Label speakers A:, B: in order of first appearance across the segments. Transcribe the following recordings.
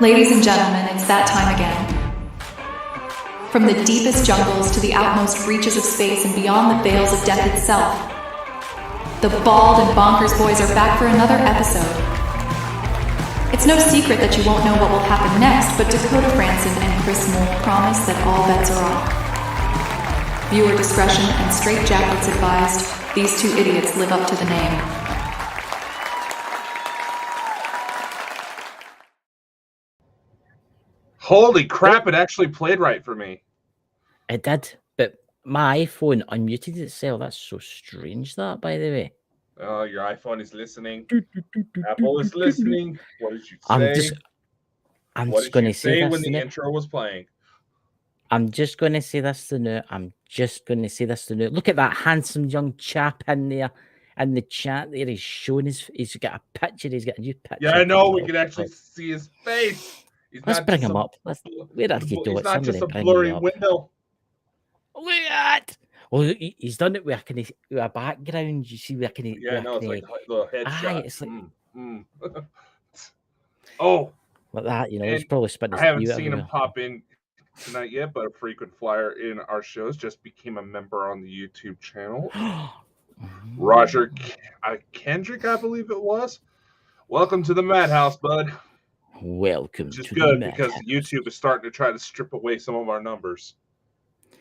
A: Ladies and gentlemen, it's that time again. From the deepest jungles to the outmost reaches of space and beyond the veils of death itself, the Bald and Bonkers boys are back for another episode. It's no secret that you won't know what will happen next, but Dakota Franson and Chris Mole promise that all bets are off. Viewer discretion and straitjackets advised. These two idiots live up to the name.
B: Holy crap, it actually played right for me.
C: It did, but my iPhone unmuted itself. That's so strange, that, by the way.
B: Oh, your iPhone is listening. Apple is listening. What did you say?
C: I'm just going to say this
B: when the intro was playing?
C: I'm just going to say this to now. Look at that handsome young chap in there. In the chat there, he's showing he's got a picture. He's got a new picture.
B: Yeah, I know. We can actually see his face.
C: Let's bring him up. Where are you doing?
B: It's not just a blurry window.
C: Look at that. Well, he's done it with a background. You see,
B: it's like the headshot.
C: It's like
B: oh,
C: like that. You know, he's probably spent.
B: I haven't seen him pop in tonight yet, but a frequent flyer in our shows just became a member on the YouTube channel. Roger Kendrick, I believe it was. Welcome to the Madhouse, bud.
C: Welcome.
B: Which is good because YouTube is starting to try to strip away some of our numbers.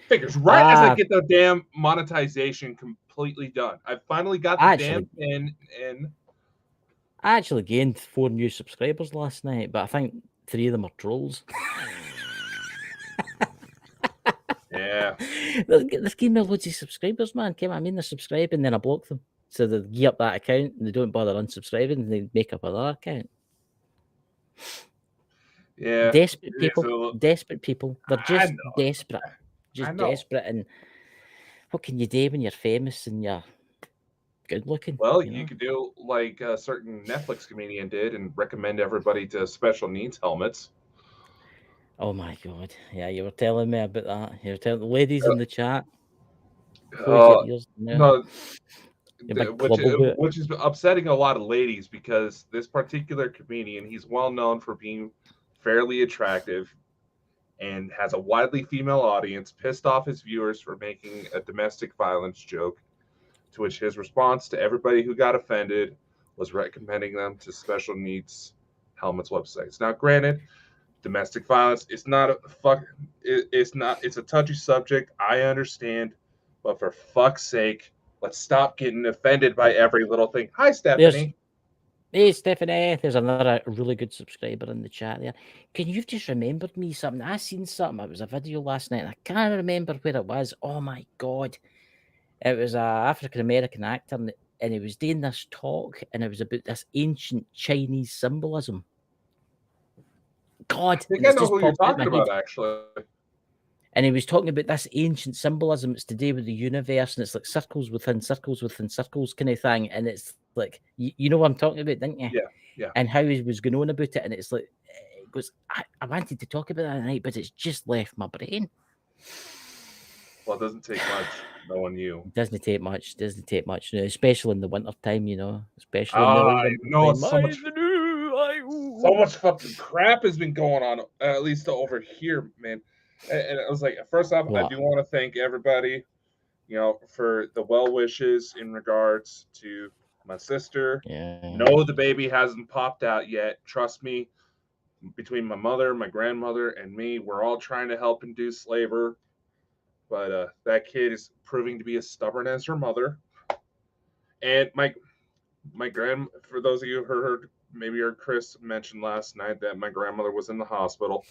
B: Figures right as I get the damn monetization completely done. I finally got the damn pin in.
C: I actually gained 4 new subscribers last night, but I think 3 of them are trolls.
B: Yeah.
C: They've given me loads of subscribers, man. They're subscribing, then I block them. So they gear up that account and they don't bother unsubscribing and they make up another account.
B: Yeah.
C: Desperate people. They're just desperate. Desperate. And what can you do when you're famous and you're good looking?
B: Well, you could do like a certain Netflix comedian did and recommend everybody to special needs helmets.
C: Oh my God. Yeah, you were telling me about that. You were telling the ladies in the chat.
B: Which is upsetting a lot of ladies because this particular comedian, he's well known for being fairly attractive and has a widely female audience, pissed off his viewers for making a domestic violence joke, to which his response to everybody who got offended was recommending them to special needs helmets websites. Now, granted, domestic violence is not it's a touchy subject. I understand, but for fuck's sake, let's stop getting offended by every little thing. Hi, Stephanie.
C: Hey, Stephanie. There's another really good subscriber in the chat there. You've just remembered me something. I seen something. It was a video last night, and I can't remember where it was. Oh, my God. It was an African-American actor, and he was doing this talk, and it was about this ancient Chinese symbolism. God.
B: I think I know who you're talking about, actually.
C: And he was talking about this ancient symbolism. It's to do with the universe, and it's like circles within circles within circles kind of thing. And it's like, you know what I'm talking about, didn't you?
B: Yeah.
C: And how he was going on about it. And it's like, it goes, I wanted to talk about that tonight, but it's just left my brain.
B: Well, it doesn't take much knowing you.
C: It doesn't take much, especially in the winter time, especially
B: so much fucking crap has been going on, at least over here, man. And I was like, first off, I do want to thank everybody, for the well wishes in regards to my sister.
C: Yeah.
B: No, the baby hasn't popped out yet. Trust me, between my mother, my grandmother, and me, we're all trying to help induce labor. But that kid is proving to be as stubborn as her mother. And my for those of you who heard Chris mention last night that my grandmother was in the hospital.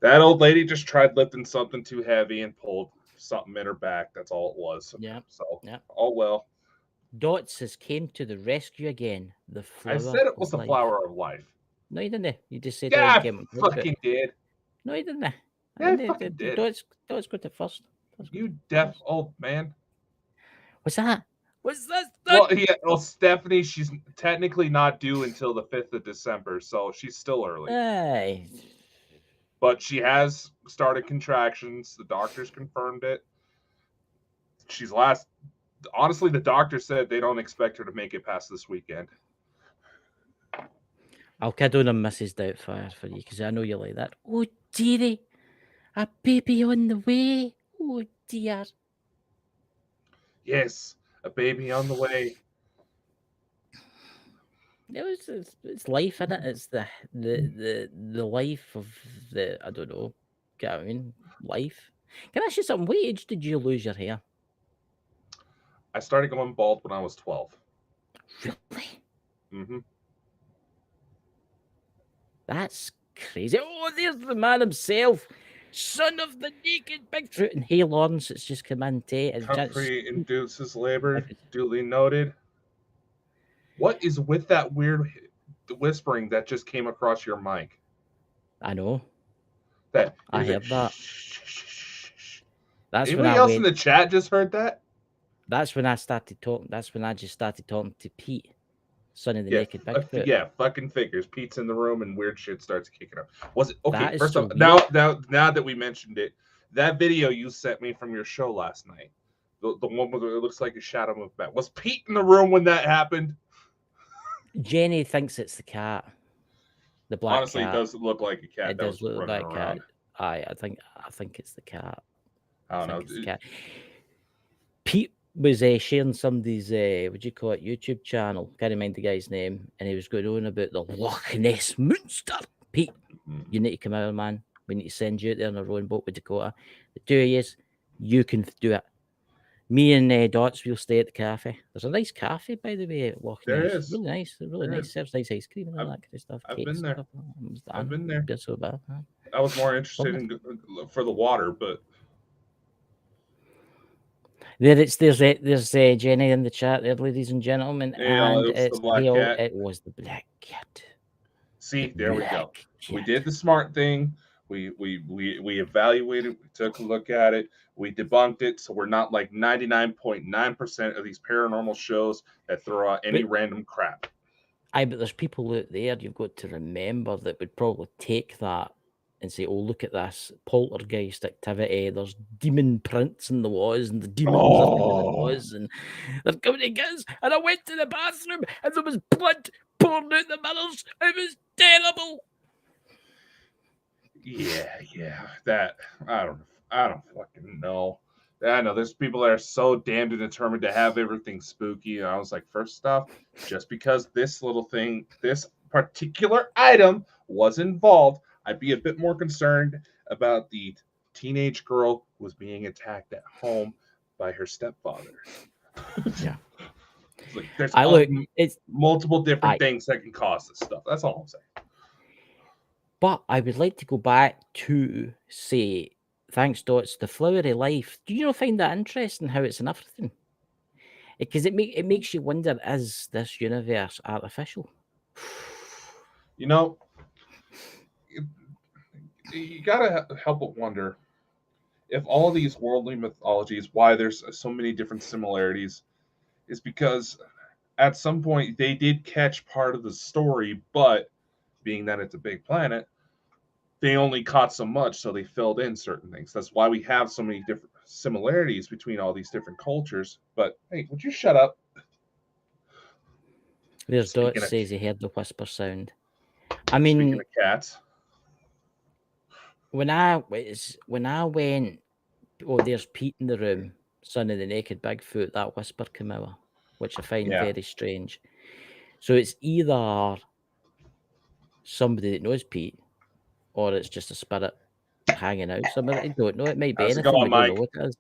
B: That old lady just tried lifting something too heavy and pulled something in her back. That's all it was.
C: Yeah.
B: So, oh well.
C: Dots has came to the rescue again.
B: I said it was the flower of life.
C: No, you didn't. You just said
B: I fucking did.
C: No, you didn't.
B: Yeah, I fucking did.
C: Dots got it first.
B: You deaf old man.
C: What's that? What's that?
B: Well, Stephanie, she's technically not due until the 5th of December, so she's still early.
C: Hey.
B: But she has started contractions. The doctors confirmed it. Honestly, the doctor said they don't expect her to make it past this weekend.
C: I'll kid on a Mrs. Doubtfire for you because I know you like that. Oh, dearie, a baby on the way. Oh, dear.
B: Yes, a baby on the way.
C: It's life, isn't it? It's the life of the, I don't know, get what I mean? Life. Can I ask you something? What age did you lose your hair?
B: I started going bald when I was 12.
C: Really?
B: Mm-hmm.
C: That's crazy. Oh, there's the man himself. Son of the naked Bigfoot. And hey, Lawrence, it's just come in to
B: Humphrey induces labor, duly noted. What is with that weird whispering that just came across your mic?
C: I know.
B: That
C: I heard that. That's
B: Anybody
C: when
B: else in the chat just heard that?
C: That's when I started talking. That's when I just started talking to Pete, son of the naked Bigfoot.
B: Yeah, fucking figures. Pete's in the room and weird shit starts kicking up. Was it okay?
C: That is
B: First
C: so
B: off,
C: weird.
B: now that we mentioned it, that video you sent me from your show last night, the one where it looks like a shadow movement, was Pete in the room when that happened?
C: Jenny thinks it's the cat, the black
B: Honestly,
C: cat.
B: it does look like a cat.
C: It
B: that
C: does
B: was
C: look like
B: running
C: a
B: around.
C: cat. I think it's the cat.
B: I don't know.
C: It's the cat. Pete was sharing somebody's what do you call it, YouTube channel. Can't mind the guy's name, and he was going on about the Loch Ness monster. Pete, you need to come out, man. We need to send you out there on a rowing boat with Dakota. The two of yous, you can do it. Me and Dots will stay at the cafe. There's a nice cafe, by the way, at Loch Ness.
B: There is.
C: Really nice. Really nice. Serves nice ice cream and all that kind of stuff.
B: I've
C: Cakes
B: been there.
C: and stuff.
B: I've been there.
C: Been so bad. Huh?
B: I was more interested in for the water, but
C: There's Jenny in the chat there, ladies and gentlemen, and it's Hale. It was the black cat.
B: See, there we go. We did the smart thing. We evaluated. We took a look at it. We debunked it, so we're not like 99.9% of these paranormal shows that throw out any random crap.
C: But there's people out there you've got to remember that would probably take that and say, "Oh, look at this poltergeist activity. There's demon prints in the walls, and the demons are coming in the walls, and they're coming to get us." And I went to the bathroom, and there was blood pouring out the mirrors. It was terrible.
B: Yeah. That I don't fucking know. I know there's people that are so damned and determined to have everything spooky. And I was like, first off, just because this little thing, this particular item was involved, I'd be a bit more concerned about the teenage girl who was being attacked at home by her stepfather.
C: Yeah.
B: It's multiple different things that can cause this stuff. That's all I'm saying.
C: But I would like to go back to say, thanks, Dots, the flowery life. Do you not find that interesting how it's in everything? Because it makes you wonder, is this universe artificial?
B: You know, you gotta help but wonder if all these worldly mythologies, why there's so many different similarities, is because at some point they did catch part of the story, but being that it's a big planet, they only caught so much, so they filled in certain things. That's why we have so many different similarities between all these different cultures. But hey, would you shut up?
C: There's Dots says he heard the whisper sound. I mean,
B: speaking of cats,
C: when I went, oh, there's Pete in the room, son of the naked Bigfoot. That whisper came out, which I find very strange. So it's either somebody that knows Pete, or it's just a spirit hanging out somewhere. I don't know. It might be anything. We don't know what it is.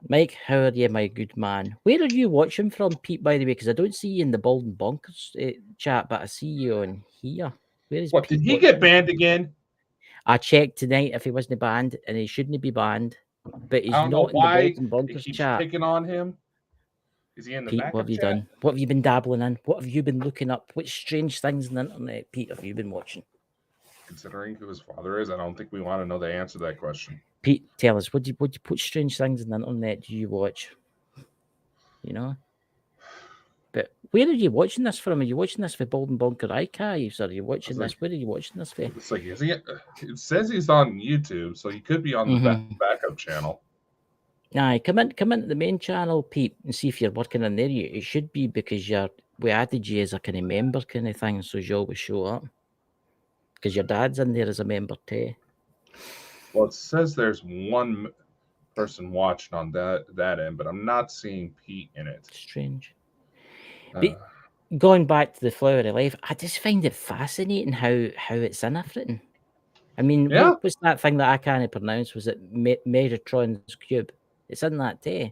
C: Mike, how are you, my good man? Where are you watching from, Pete, by the way? Because I don't see you in the Bald and Bonkers chat, but I see you on here. Where is
B: Pete? Did he get banned again?
C: I checked tonight if he wasn't banned, and he shouldn't be banned. But he's not in the Bald and Bonkers chat.
B: Picking on him. Is he in the
C: Pete, what have you done? What have you been dabbling in? What have you been looking up? What strange things on the internet, Pete, have you been watching?
B: Considering who his father is, I don't think we want to know the answer to that question.
C: Pete, tell us, what do you put strange things on the internet do you watch? You know? But where are you watching this from? Are you watching this for Bald and Bonker Archives? Or are you watching this? Where are you watching this for?
B: It's like, is he? It says he's on YouTube, so he could be on the backup channel.
C: Aye, come into the main channel, Pete, and see if you're working in there. It should be because we added you as a kind of member kind of thing, so you always show up. Because your dad's in there as a member too.
B: Well, it says there's one person watching on that end, but I'm not seeing Pete in it.
C: Strange. But going back to the Flower of Life, I just find it fascinating how it's in everything. I mean,
B: Yeah.
C: what was that thing that I can't pronounce? Was it Megatron's Cube? It's in that too.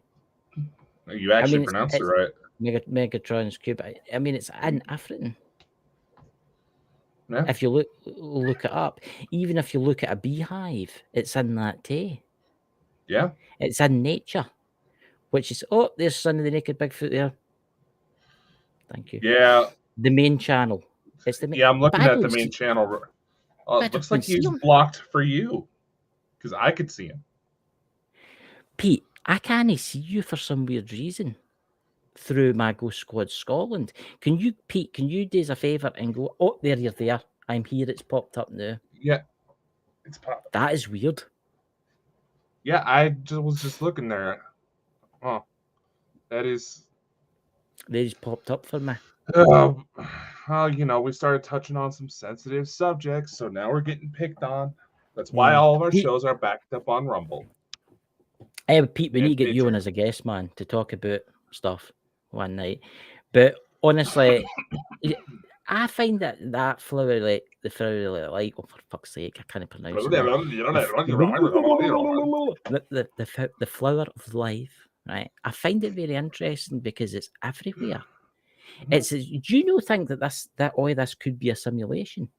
B: You actually
C: mean,
B: pronounced it right.
C: Megatron's Cube. I mean, it's in everything.
B: Yeah.
C: If you look it up, even if you look at a beehive, it's in that too.
B: Yeah.
C: It's in nature, which is there's Son of the Naked Bigfoot there. Thank you.
B: Yeah.
C: The main channel. It's the main.
B: Yeah, I'm looking at the main channel. It looks like he's blocked for you because I could see him.
C: Pete, I can't see you for some weird reason through my Ghost Squad Scotland. Can you, Pete, do us a favour and go, oh, there, you're there. I'm here. It's popped up now.
B: Yeah. It's popped.
C: That is weird.
B: Yeah, I was just looking there. Oh, that is.
C: They just popped up for me.
B: Well, we started touching on some sensitive subjects, so now we're getting picked on. That's why all of our shows are backed up on Rumble.
C: Hey, Pete, we need to get you on as a guest, man, to talk about stuff one night. But honestly, I find that flower like the flower like, oh, for fuck's sake, I can't pronounce it. The flower of life, right? I find it very interesting because it's everywhere. Do you think that all this could be a simulation?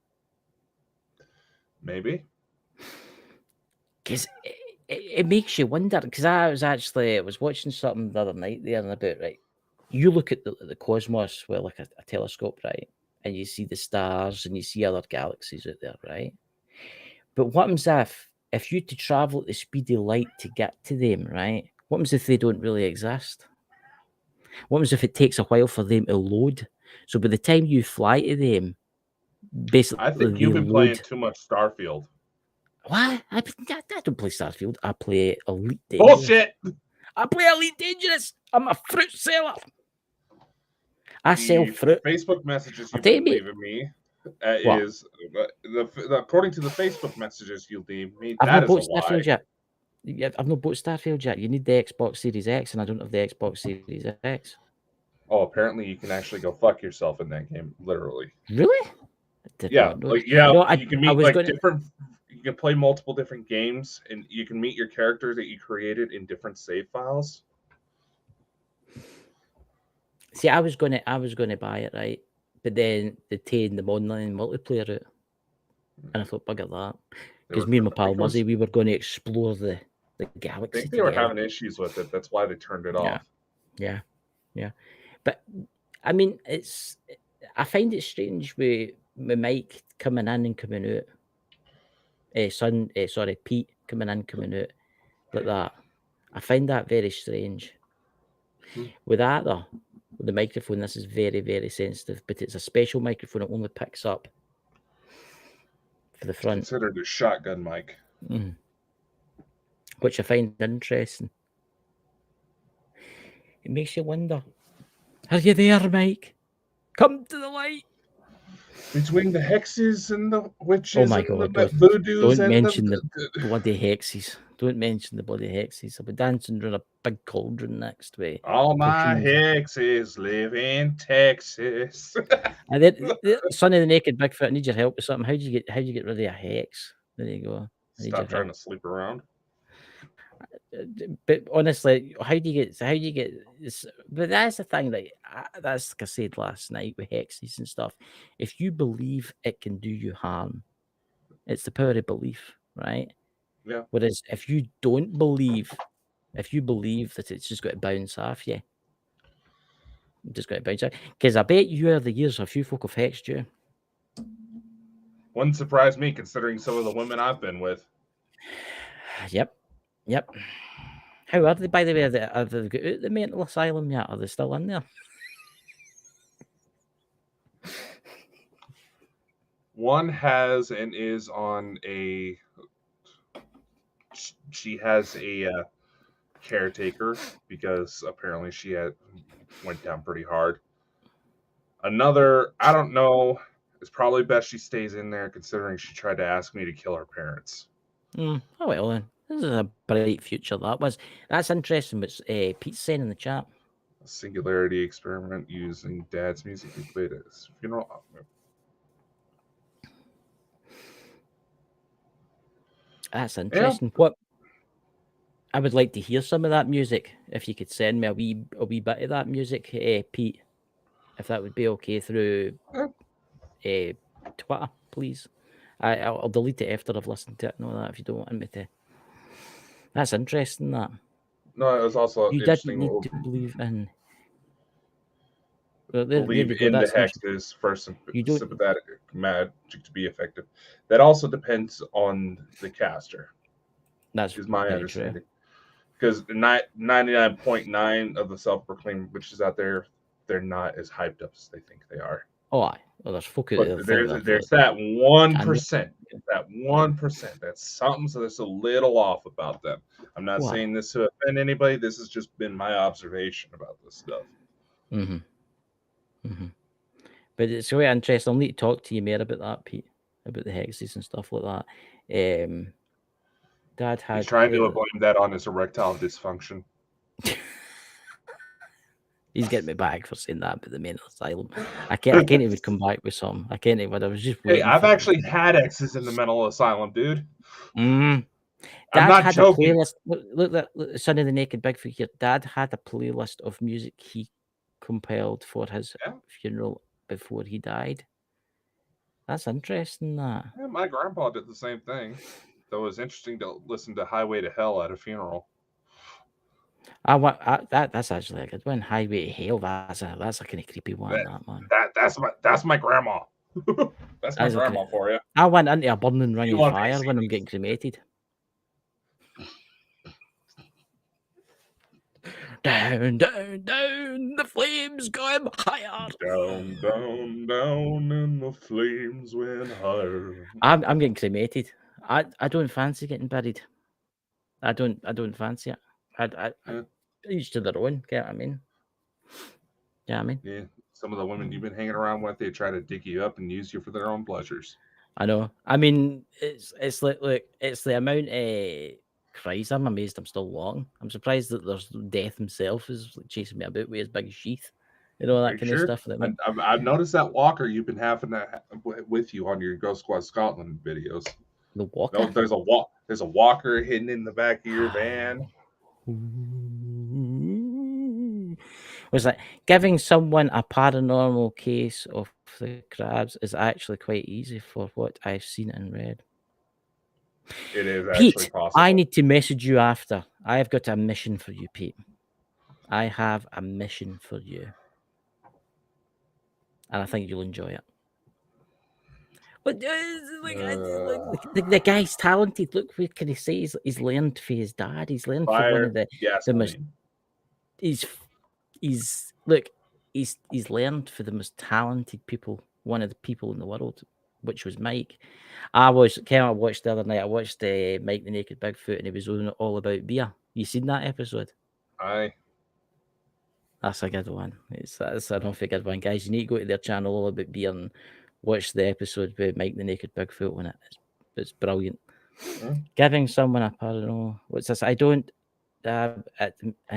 B: Maybe.
C: Because it makes you wonder. Because I was watching something the other night there and about, right? You look at the cosmos with like a telescope, right? And you see the stars and you see other galaxies out there, right? But what happens if you to travel at the speed of light to get to them, right? What happens if they don't really exist? What happens if it takes a while for them to load? So by the time you fly to them, basically,
B: I think you've been playing too much Starfield.
C: What? I don't play Starfield. I play Elite Dangerous.
B: Bullshit!
C: I play Elite Dangerous. I'm a fruit seller. I sell fruit.
B: Facebook messages you've been leaving me is according to the Facebook messages you leave me. That is a lie.
C: I've not bought Starfield yet. You need the Xbox Series X, and I don't have the Xbox Series X.
B: Oh, apparently you can actually go fuck yourself in that game, literally.
C: Really?
B: Yeah, you can meet different. You can play multiple different games, and you can meet your characters that you created in different save files.
C: See, I was gonna buy it, right? But then they taken the online multiplayer out, and I thought, bugger that, because me and my pal Muzzy, we were going to explore the galaxy.
B: I think they were having issues with it. That's why they turned it off.
C: Yeah. But I mean, I find it strange with Mike coming in and coming out. Pete coming in, coming out like that. I find that very strange. With that though, with the microphone, this is very, very sensitive, but it's a special microphone. It only picks up for the front.
B: It's considered a shotgun mic.
C: Which I find interesting. It makes you wonder, are you there, Mike? Come to the light.
B: Between the hexes and the witches,
C: oh my God,
B: the voodoos,
C: don't mention the bloody hexes. Don't mention the bloody hexes. I'll be dancing around a big cauldron next week.
B: All my hexes live in Texas.
C: And then, Son of the Naked Bigfoot, I need your help with something. How do you get rid of a hex? There you go.
B: Stop trying to sleep around.
C: But honestly, how do you get this? But that's the thing, that's like I said last night with hexes and stuff. If you believe it can do you harm, it's the power of belief, right?
B: Yeah.
C: Whereas if you don't believe, if you believe that it's just got to bounce off you, just got to bounce off. Because I bet you over the years a few folk have hexed you.
B: Wouldn't surprise me considering some of the women I've been with.
C: Yep. How are they, by the way? Have they got out the mental asylum yet? Are they still in there?
B: One has and is on a. She has a caretaker because apparently she went down pretty hard. Another, I don't know. It's probably best she stays in there considering she tried to ask me to kill her parents.
C: Oh well then. This is a bright future that was. That's interesting what Pete's saying in the chat.
B: A singularity experiment using dad's music to play at his funeral.
C: That's interesting. What I would like to hear some of that music. If you could send me a wee bit of that music, Pete, if that would be okay through Twitter, please. I'll delete it after I've listened to it and all that if you don't want me to. That's interesting. That
B: no, it was also
C: you
B: interesting.
C: didn't need to believe in.
B: Well, believe in the hexes for sympathetic magic to be effective. That also depends on the caster.
C: That's
B: is my understanding. Because 99.9 of the self-proclaimed witches out there, they're not as hyped up as they think they are.
C: Oh, well, there's
B: there's that 1%. That 1%. That's something. So there's a little off about them. I'm not saying this to offend anybody. This has just been my observation about this stuff.
C: But it's really interesting. I'll need to talk to you more about that, Pete, about the hexes and stuff like that. Dad had.
B: He's trying to blame that on his erectile dysfunction.
C: He's getting me back for saying that about the mental asylum. I can't even come back with some. I can't even. I was just.
B: Hey, I've actually had exes in the mental asylum, dude.
C: I'm
B: not
C: had
B: joking.
C: A playlist. Look, Son of the Naked Bigfoot here. Dad had a playlist of music he compiled for his funeral before he died. That's interesting. That.
B: Yeah, my grandpa did the same thing. Though it was interesting to listen to Highway to Hell at a funeral.
C: That's actually a good one. Highway to Hell. That's a kind of creepy one. Man.
B: That's my grandma. That's my grandma for you.
C: I went into a burning ring of fire when I'm getting cremated. Down, down, down, the flames going higher.
B: Down, down, down, and the flames went higher.
C: I'm getting cremated. I don't fancy getting buried. I don't fancy it. I each to their own. Get what I mean? Yeah, I mean.
B: Yeah, some of the women you've been hanging around with, they try to dig you up and use you for their own pleasures.
C: I know. I mean, it's like, look, it's the amount of Christ, I'm amazed I'm still walking. I'm surprised that there's Death himself is chasing me about with his big sheath. You know, that kind of stuff.
B: I've noticed that walker you've been having with you on your Ghost Squad Scotland videos.
C: The walker?
B: No, there's a walker hidden in the back of your van.
C: Was that giving someone a paranormal case of the crabs is actually quite easy for what I've seen and read.
B: It is actually
C: Pete,
B: possible.
C: I need to message you after. I have got a mission for you, Pete. I have a mission for you. And I think you'll enjoy it. But the guy's talented. Look, what can he say? He's learned for his dad. He's learned for one of the most. He's learned for the most talented people. One of the people in the world, which was Mike. I watched the other night. I watched Mike the Naked Bigfoot, and he was all about beer. You seen that episode?
B: Aye.
C: That's a good one. That's an awfully good one, guys. You need to go to their channel, All About Beer, and watch the episode with Mike the Naked Bigfoot on it. It's brilliant. Giving someone a paranormal. What's this? I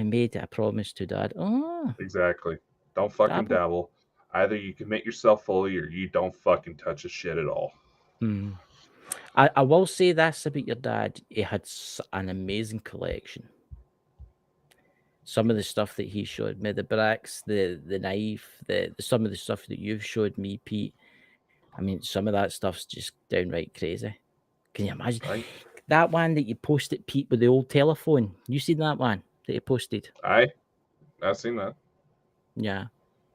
C: made a promise to Dad. Oh,
B: exactly. Don't fucking dabble. Either you commit yourself fully, or you don't fucking touch a shit at all.
C: I will say this about your dad. He had an amazing collection. Some of the stuff that he showed me, the bricks, the knife, some of the stuff that you've showed me, Pete. I mean, some of that stuff's just downright crazy. Can you imagine?
B: Right.
C: That one that you posted, Pete, with the old telephone. You seen that one that you posted?
B: I've seen that.
C: Yeah,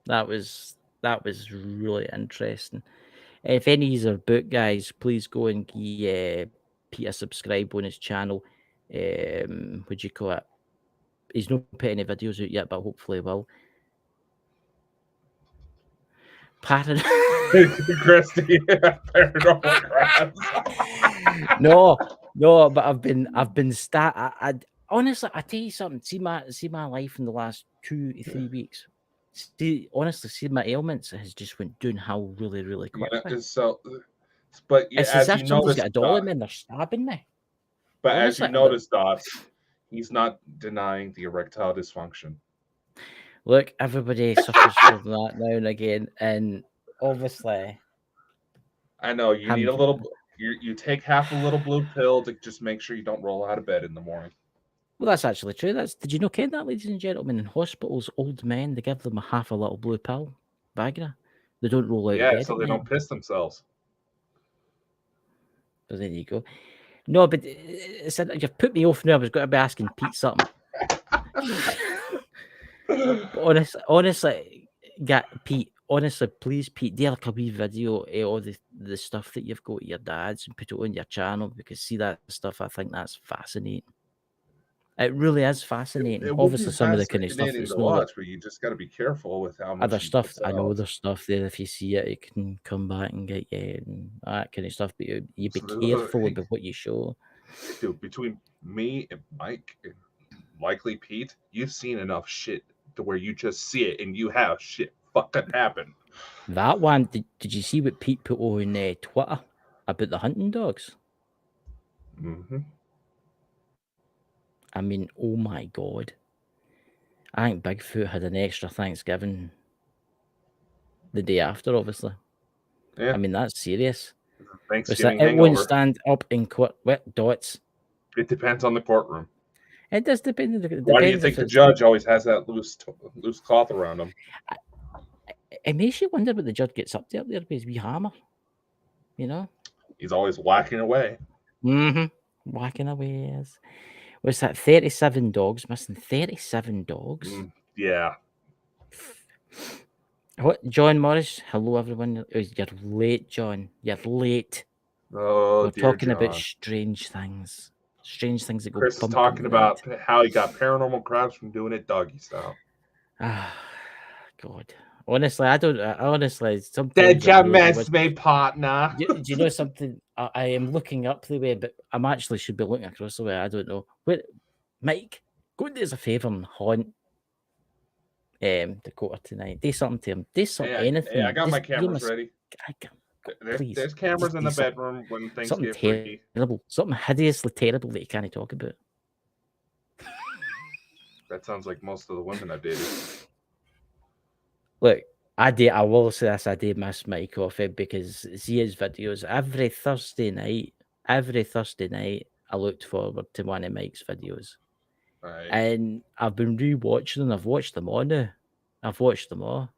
C: that was really interesting. If any of you are book guys, please go and give Pete a subscribe on his channel. Would you call it? He's not put any videos out yet, but hopefully he will.
B: Christy, paranormal crabs.
C: No, but I've been honestly, I tell you something. See my life in the last 2 to 3 weeks. See my ailments has just went downhill really, really quickly.
B: But yeah,
C: It's as
B: as you
C: if somebody's
B: notice,
C: got a doll in me and they're stabbing me.
B: but as you
C: Honestly,
B: notice, Dots, he's not denying the erectile dysfunction.
C: look, everybody suffers from that now and again, and obviously,
B: I know you need
C: him.
B: a little. You take half a little blue pill to just make sure you don't roll out of bed in the morning.
C: Well, that's actually true. Did you know, Ken, that, ladies and gentlemen, in hospitals, old men, they give them half a little blue pill, Viagra. They don't roll out of
B: Yeah,
C: bed
B: so
C: at
B: they
C: night.
B: don't piss themselves.
C: So there you go. No, but you've put me off now. I was going to be asking Pete something. But honestly, Pete. Honestly, please, Pete, do like a wee video of all the stuff that you've got at your dad's and put it on your channel, because see that stuff, I think that's fascinating. It really is fascinating.
B: It would be
C: Obviously, some of the kind of stuff
B: fascinating
C: that's
B: to
C: not
B: watch, but you just got to be careful with how
C: other
B: much he
C: stuff.
B: puts
C: I know
B: out.
C: there's stuff there. If you see it, it can come back and get you and that kind of stuff. But you be careful about what you show.
B: Dude, between me and Mike and likely Pete, you've seen enough shit to where you just see it and you have shit fucking happen.
C: That one, did you see what Pete put on Twitter about the hunting dogs?
B: Mm-hmm.
C: I mean, oh my God. I think Bigfoot had an extra Thanksgiving the day after, obviously.
B: Yeah.
C: I mean, that's serious.
B: Thanksgiving
C: It won't
B: hangover.
C: stand up in court. What dots?
B: It depends on the courtroom.
C: It does depend.
B: Why do you
C: Depends
B: think
C: if
B: the
C: it's.
B: judge always has that loose cloth around him?
C: It makes you wonder what the judge gets up to up there with his wee hammer. You know?
B: He's always whacking away.
C: Mm-hmm. Whacking away. Yes. Was that 37 dogs? Missing 37 dogs?
B: Yeah.
C: What? John Morris? Hello, everyone. You're late, John. You're late.
B: Oh,
C: We're
B: dear
C: talking about
B: John.
C: strange things. Strange things that go
B: Chris is
C: bump in
B: talking
C: the night.
B: about how he got paranormal crabs from doing it doggy style.
C: Ah, God. Honestly, I don't. Honestly, sometimes.
B: Did
C: I
B: you
C: really
B: miss me, partner?
C: do you know something? I am looking up the way, but I'm actually should be looking across the way. I don't know. Wait, Mike, go and do us a favour and haunt Dakota tonight. Do something to him. Do something, anything.
B: Yeah, I got my
C: Just give him
B: cameras ready.
C: please.
B: There's cameras
C: Just
B: in
C: do
B: the bedroom when things
C: something
B: get freaky.
C: terrible, something hideously terrible that you can't talk about.
B: That sounds like most of the women I've dated.
C: Look, I will say this, I did miss Mike off it, because see his videos every Thursday night. Every Thursday night, I looked forward to one of Mike's videos.
B: Right.
C: And I've been rewatching them. I've watched them all now. I've watched them all.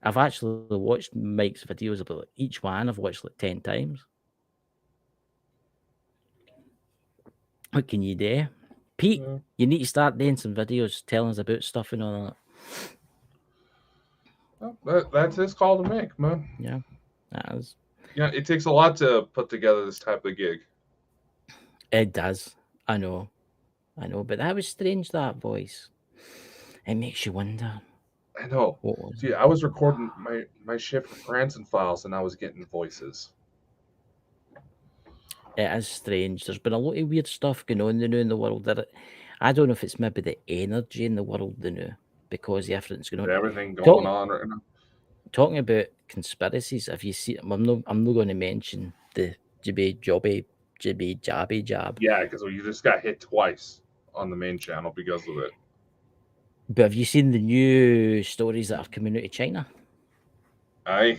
C: I've actually watched Mike's videos about each one. I've watched like 10 times. What can you do? Pete, you need to start doing some videos telling us about stuff and all that.
B: Well, that's his call to make, man.
C: Yeah, that is.
B: Yeah, it takes a lot to put together this type of gig.
C: It does. I know. But that was strange, that voice. It makes you wonder.
B: I know. See, I was recording my shift with Branson Files, and I was getting voices.
C: It is strange. There's been a lot of weird stuff going on in the world. I don't know if it's maybe the energy in the world because everything's going on.
B: Everything going on right now.
C: Talking about conspiracies, have you seen? I'm not going to mention the jibby jabby jab.
B: Yeah, because you just got hit twice on the main channel because of it.
C: But have you seen the new stories that are coming out of China?
B: Aye.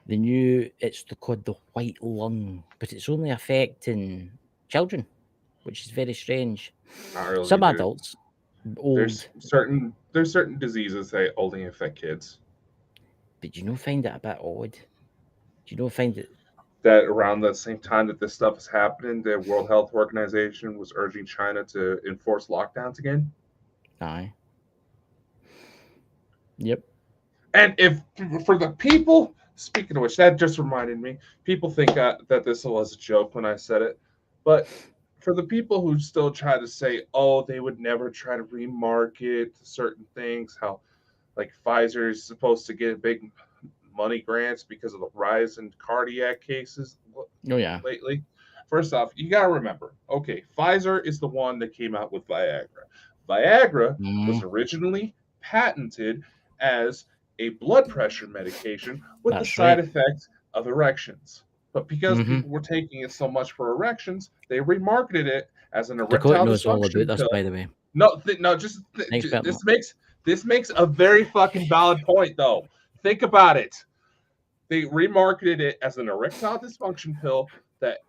C: It's called the white lung, but it's only affecting children, which is very strange.
B: Really,
C: some adults, old.
B: There's certain diseases that only affect kids.
C: But do you not find it a bit odd? Do you not find it
B: that around the same time that this stuff is happening, the World Health Organization was urging China to enforce lockdowns again?
C: Aye. Yep.
B: And if for the people, speaking of which, that just reminded me, people think that this was a joke when I said it, but for the people who still try to say, oh, they would never try to remarket certain things, how like Pfizer is supposed to get big money grants because of the rise in cardiac cases lately. First off, you got to remember, okay, Pfizer is the one that came out with Viagra. Viagra was originally patented as a blood pressure medication with the
C: That's
B: side
C: right.
B: effect of erections. But because people were taking it so much for erections, they remarketed it as an
C: Dakota
B: erectile
C: knows all about
B: dysfunction
C: this,
B: pill.
C: by the way.
B: No, this makes a very fucking valid point, though. Think about it. They remarketed it as an erectile dysfunction pill that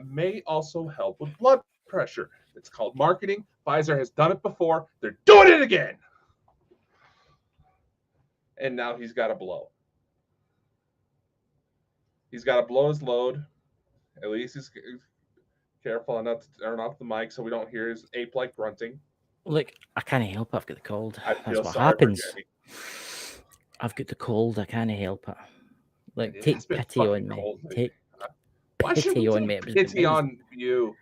B: may also help with blood pressure. It's called marketing. Pfizer has done it before. They're doing it again. And now he's got to blow. He's got to blow his load. At least he's careful not to turn off the mic so we don't hear his ape-like grunting.
C: Look, I can't help it. I've got the cold.
B: I
C: That's
B: feel
C: what
B: sorry
C: happens.
B: for Jenny.
C: I've got the cold. I can't help it. Like,
B: It
C: take
B: has been
C: pity on
B: fucking
C: me.
B: cold lately.
C: Take
B: Why should
C: pity
B: we
C: on me.
B: take pity on you?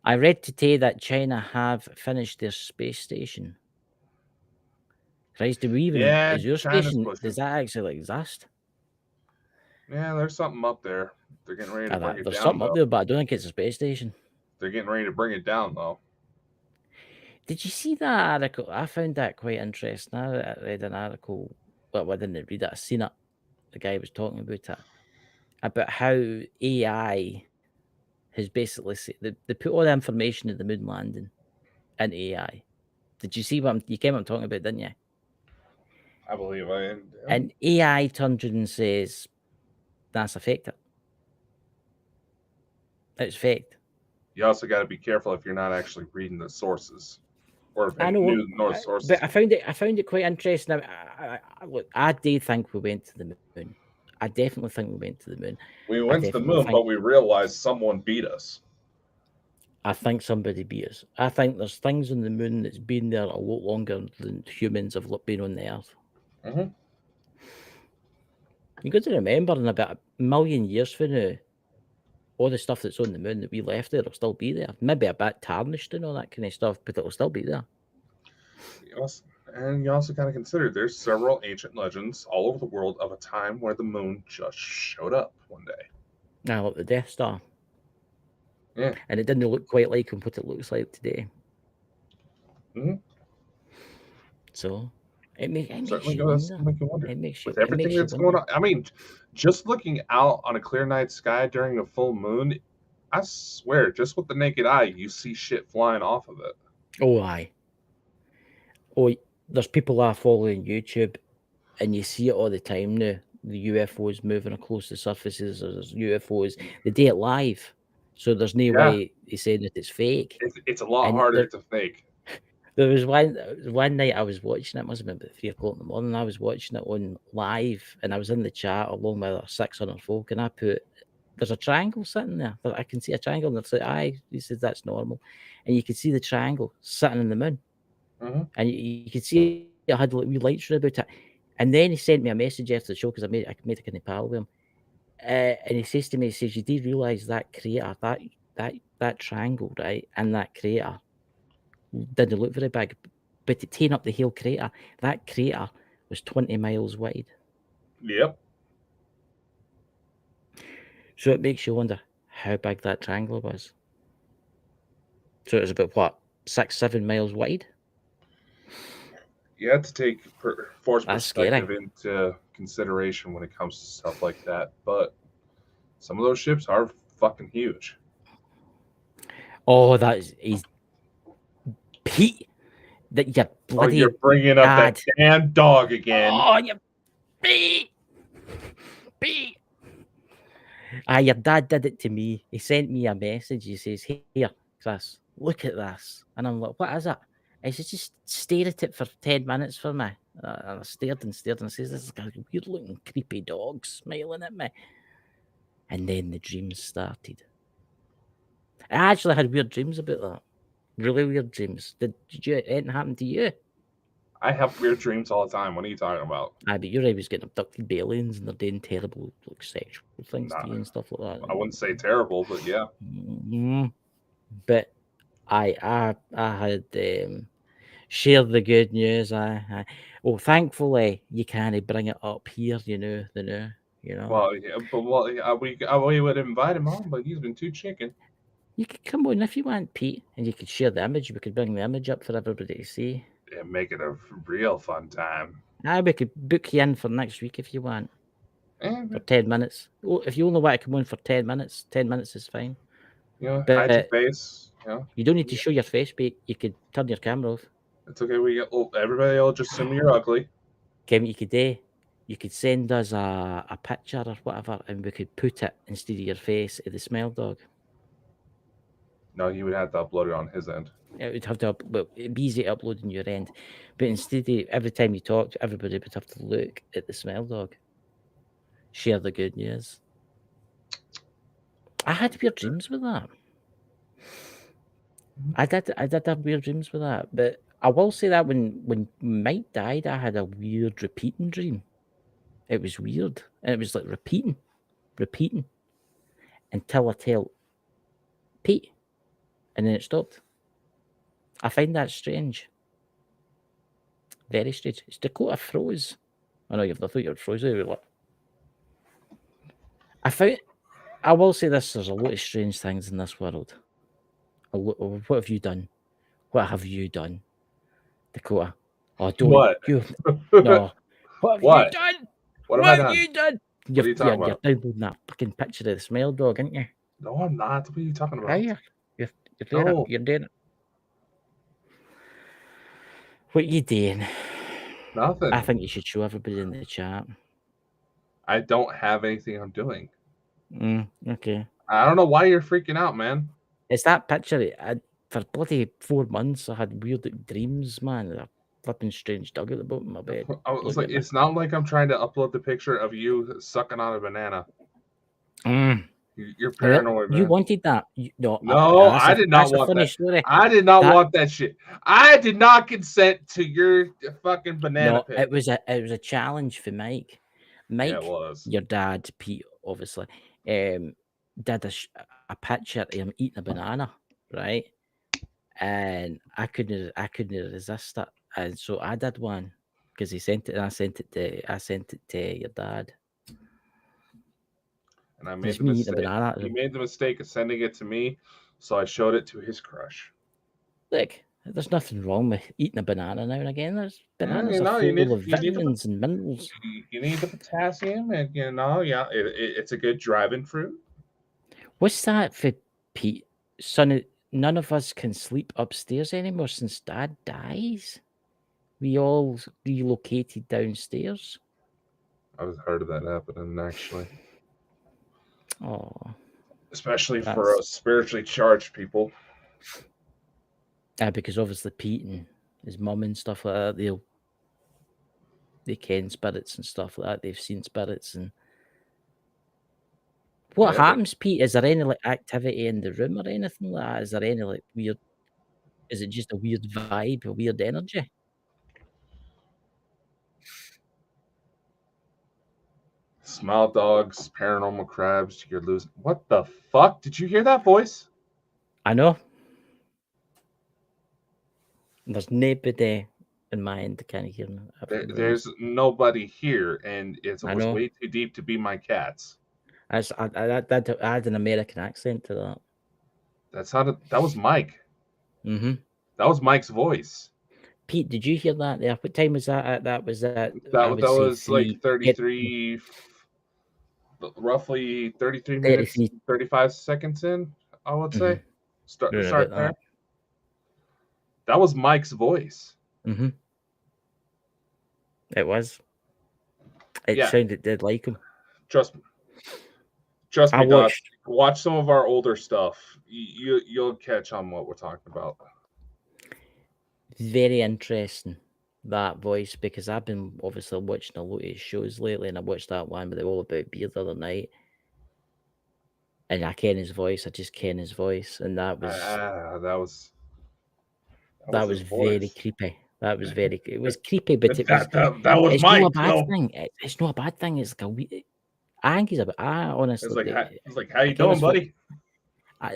C: I read today that China have finished their space station. Christ, do we even?
B: Yeah,
C: Is your
B: China's
C: station?
B: pushing.
C: Does that actually exist?
B: Yeah, there's something up there. They're getting ready to bring it
C: There's
B: down.
C: something
B: Though.
C: up there, but I don't think it's a space station.
B: They're getting ready to bring it down, though.
C: Did you see that article? I found that quite interesting. I read an article. Well, I didn't read it. I seen it. The guy was talking about it, about how AI has basically they put all the information of the moon landing into AI. Did you see you came up talking about, didn't you?
B: I believe I am.
C: And AI turns around and says, that's a fake. It's faked.
B: You also got to be careful if you're not actually reading the sources, or if
C: I know,
B: sources.
C: but I found it quite interesting. Look, I do think we went to the moon. I definitely think we went to the moon.
B: We went to the moon, but we realized someone beat us.
C: I think somebody beat us. I think there's things on the moon that's been there a lot longer than humans have been on the Earth.
B: Mm-hmm.
C: You got to remember, in about a million years from now, all the stuff that's on the moon that we left there will still be there. Maybe a bit tarnished and all that kind of stuff, but it'll still be there.
B: Yes. And you also got to consider there's several ancient legends all over the world of a time where the moon just showed up one day.
C: Now, like the Death Star.
B: Yeah.
C: And it didn't look quite like what it looks like today.
B: Mm-hmm.
C: So it makes you wonder. It makes you
B: with everything that's going on. I mean, just looking out on a clear night sky during a full moon, I swear, just with the naked eye, you see shit flying off of it.
C: Oh, aye. Oh, there's people that are following YouTube, and you see it all the time now. The UFOs moving across the surfaces. There's UFOs. They do it live, so there's no way they say that it's fake.
B: It's a lot harder to fake.
C: There was one night I was watching it. It must have been about 3 o'clock in the morning. I was watching it on live, and I was in the chat along with 600 folk, and I put, there's a triangle sitting there. I can see a triangle, and they're like, aye. He says that's normal, and you can see the triangle sitting in the moon, and you can see it had like wee lights about it. And then he sent me a message after the show because I made a kind of pal with him, and he says to me, he says, you do realise that crater, that triangle, right, and that crater didn't look very big, but to tane up the Hale crater, that crater was 20 miles wide.
B: Yep.
C: So it makes you wonder how big that triangle was. So it was about what, 6-7 miles wide?
B: You have to take force perspective
C: scary.
B: into consideration when it comes to stuff like that. But some of those ships are fucking huge.
C: Oh, he's Pete. That you bloody.
B: Oh, you're bringing up that damn dog again.
C: Oh, you Pete. Your dad did it to me. He sent me a message. He says, "Here, Chris, look at this," and I'm like, "What is it?" He says, "Just stare at it for 10 minutes for me." And I stared and I says, "This is a weird looking creepy dog smiling at me." And then the dreams started. I actually had weird dreams about that. Really weird dreams. Did anything happen to you?
B: I have weird dreams all the time. What are you talking about?
C: But you're always getting abducted by aliens and they're doing terrible sexual things to you and stuff like that.
B: I wouldn't say terrible, but yeah.
C: Mm-hmm. But I had shared the good news. Thankfully you can't bring it up here, you know. you know.
B: Well, yeah, but we would invite him on, but he's been too chicken.
C: You could come on if you want, Pete, and you could share the image. We could bring the image up for everybody to see.
B: Yeah, make it a real fun time.
C: We could book you in for next week if you want.
B: Eh,
C: For 10 minutes. Oh, if you only want to come on for 10 minutes, 10 minutes is fine.
B: you know,
C: But
B: hide your face. You know,
C: you don't need to show your face, Pete. You could turn your camera off.
B: it's okay. Everybody will just assume you're ugly.
C: Kevin, you could send us a picture or whatever, and we could put it instead of your face of the smell dog.
B: No, he would have to upload it on his end.
C: It would have to, well, it'd be easy to upload on your end, but instead of every time you talk, everybody would have to look at the smell dog. Share the good news. I had weird dreams with that. I did have weird dreams with that, but I will say that when Mike died, I had a weird repeating dream. It was weird, and it was like repeating, until I tell Pete, and then it stopped. I find that strange. Very strange. It's Dakota froze. I know I thought you were frozen. I will say this: there's a lot of strange things in this world. What have you done? What have you done, Dakota? Oh, don't
B: What?
C: you? No. What have
B: What?
C: you done?
B: What have I done?
C: you done?
B: What are you talking about?
C: You're downloading that fucking picture of the smell dog, aren't you?
B: No, I'm not. What are you talking about?
C: Yeah, you're doing
B: No.
C: it. You're doing it. What you doing?
B: Nothing.
C: I think you should show everybody in the chat.
B: I don't have anything I'm doing.
C: Okay.
B: I don't know why you're freaking out, man.
C: It's that picture. For bloody 4 months, I had weird dreams, man. A flipping strange dog at the bottom of my bed.
B: I was like, it's not like I'm trying to upload the picture of you sucking on a banana. You're paranoid, man.
C: You wanted that?
B: No, I did not want that.
C: Story.
B: I did not want that shit. I did not consent to your fucking banana pic.
C: It was a challenge for Mike. Mike,
B: yeah, it was.
C: Your dad, Pete, obviously, did a picture of him eating a banana, right? And I couldn't resist it, and so I did one because he sent it, and I sent it to your dad.
B: And I made the mistake. He made the mistake of sending it to me, so I showed it to his crush.
C: Look, there's nothing wrong with eating a banana now and again. There's bananas are full of vitamins and minerals.
B: You need the potassium, and it's a good driving fruit.
C: What's that for Pete? Son, none of us can sleep upstairs anymore since Dad dies. We all relocated downstairs.
B: I've heard of that happening, actually.
C: Oh,
B: especially for spiritually charged people.
C: Because obviously Pete and his mum and stuff like that, they ken spirits and stuff like that. They've seen spirits. And what happens, Pete? Is there any activity in the room or anything like that? Is there any weird? Is it just a weird vibe, a weird energy?
B: Smile dogs, paranormal crabs, you're losing. What the fuck? Did you hear that voice?
C: I know. There's nobody in my end that can hear me.
B: There's nobody here, and it was way too deep to be my cats.
C: I had an American accent to that.
B: That was Mike.
C: Mm-hmm.
B: That was Mike's voice.
C: Pete, did you hear that there? What time was that at? That was
B: like 33, roughly 33 minutes, 35 seconds in, I would say. Start there. That was Mike's voice.
C: Mm-hmm. It was. It sounded dead like him.
B: Trust me, watch some of our older stuff. You'll catch on what we're talking about.
C: Very interesting, that voice, because I've been obviously watching a lot of his shows lately, and I watched that one with the All About Beer the other night. And I ken his voice. I just ken his voice, and that was very creepy. That was very. It was creepy, but
B: that was Mike.
C: Not a bad thing. It's not a bad thing. It's like I think he's a bit. I honestly.
B: It's like, how you doing, buddy?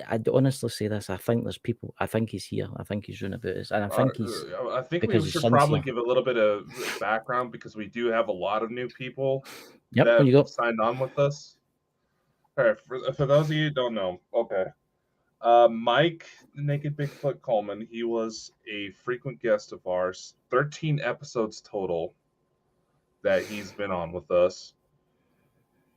C: I'd honestly say this. I think there's people. I think he's here. I think he's running about us, and I think he's
B: I think
C: because
B: we
C: his
B: should
C: son's
B: probably
C: here.
B: give a little bit of background because we do have a lot of new people
C: Yep.
B: that
C: When you go,
B: signed on with us. All right, for those of you who don't know, okay. Mike Naked Bigfoot Coleman, he was a frequent guest of ours. 13 episodes total that he's been on with us.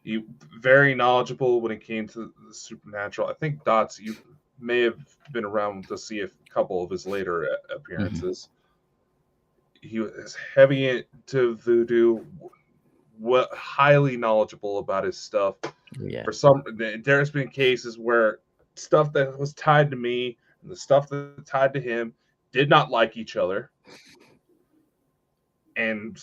B: He very knowledgeable when it came to the supernatural. I think Dots, you may have been around to see a couple of his later appearances. He was heavy into voodoo, highly knowledgeable about his stuff.
C: yeah,
B: For some, there's been cases where stuff that was tied to me and the stuff that tied to him did not like each other, and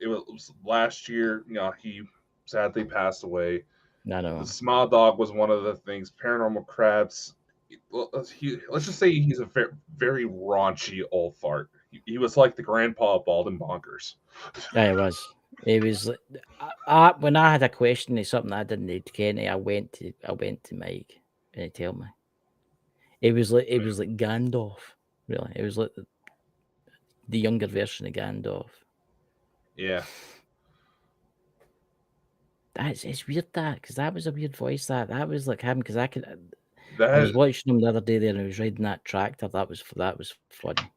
B: it was last year. He sadly passed away.
C: I know.
B: The Smile Dog was one of the things. Paranormal Crabs. Let's just say he's a very, very raunchy old fart. He was like the grandpa of Bald and Bonkers.
C: Yeah, it was. It was. When I had a question or something I didn't need to Kenny, I went to Mike and he told me. It was like Gandalf. Really, it was like the younger version of Gandalf.
B: Yeah.
C: It's weird because that was a weird voice. That was like him because I
B: That
C: was watching him the other day there and he was riding that tractor. That was funny.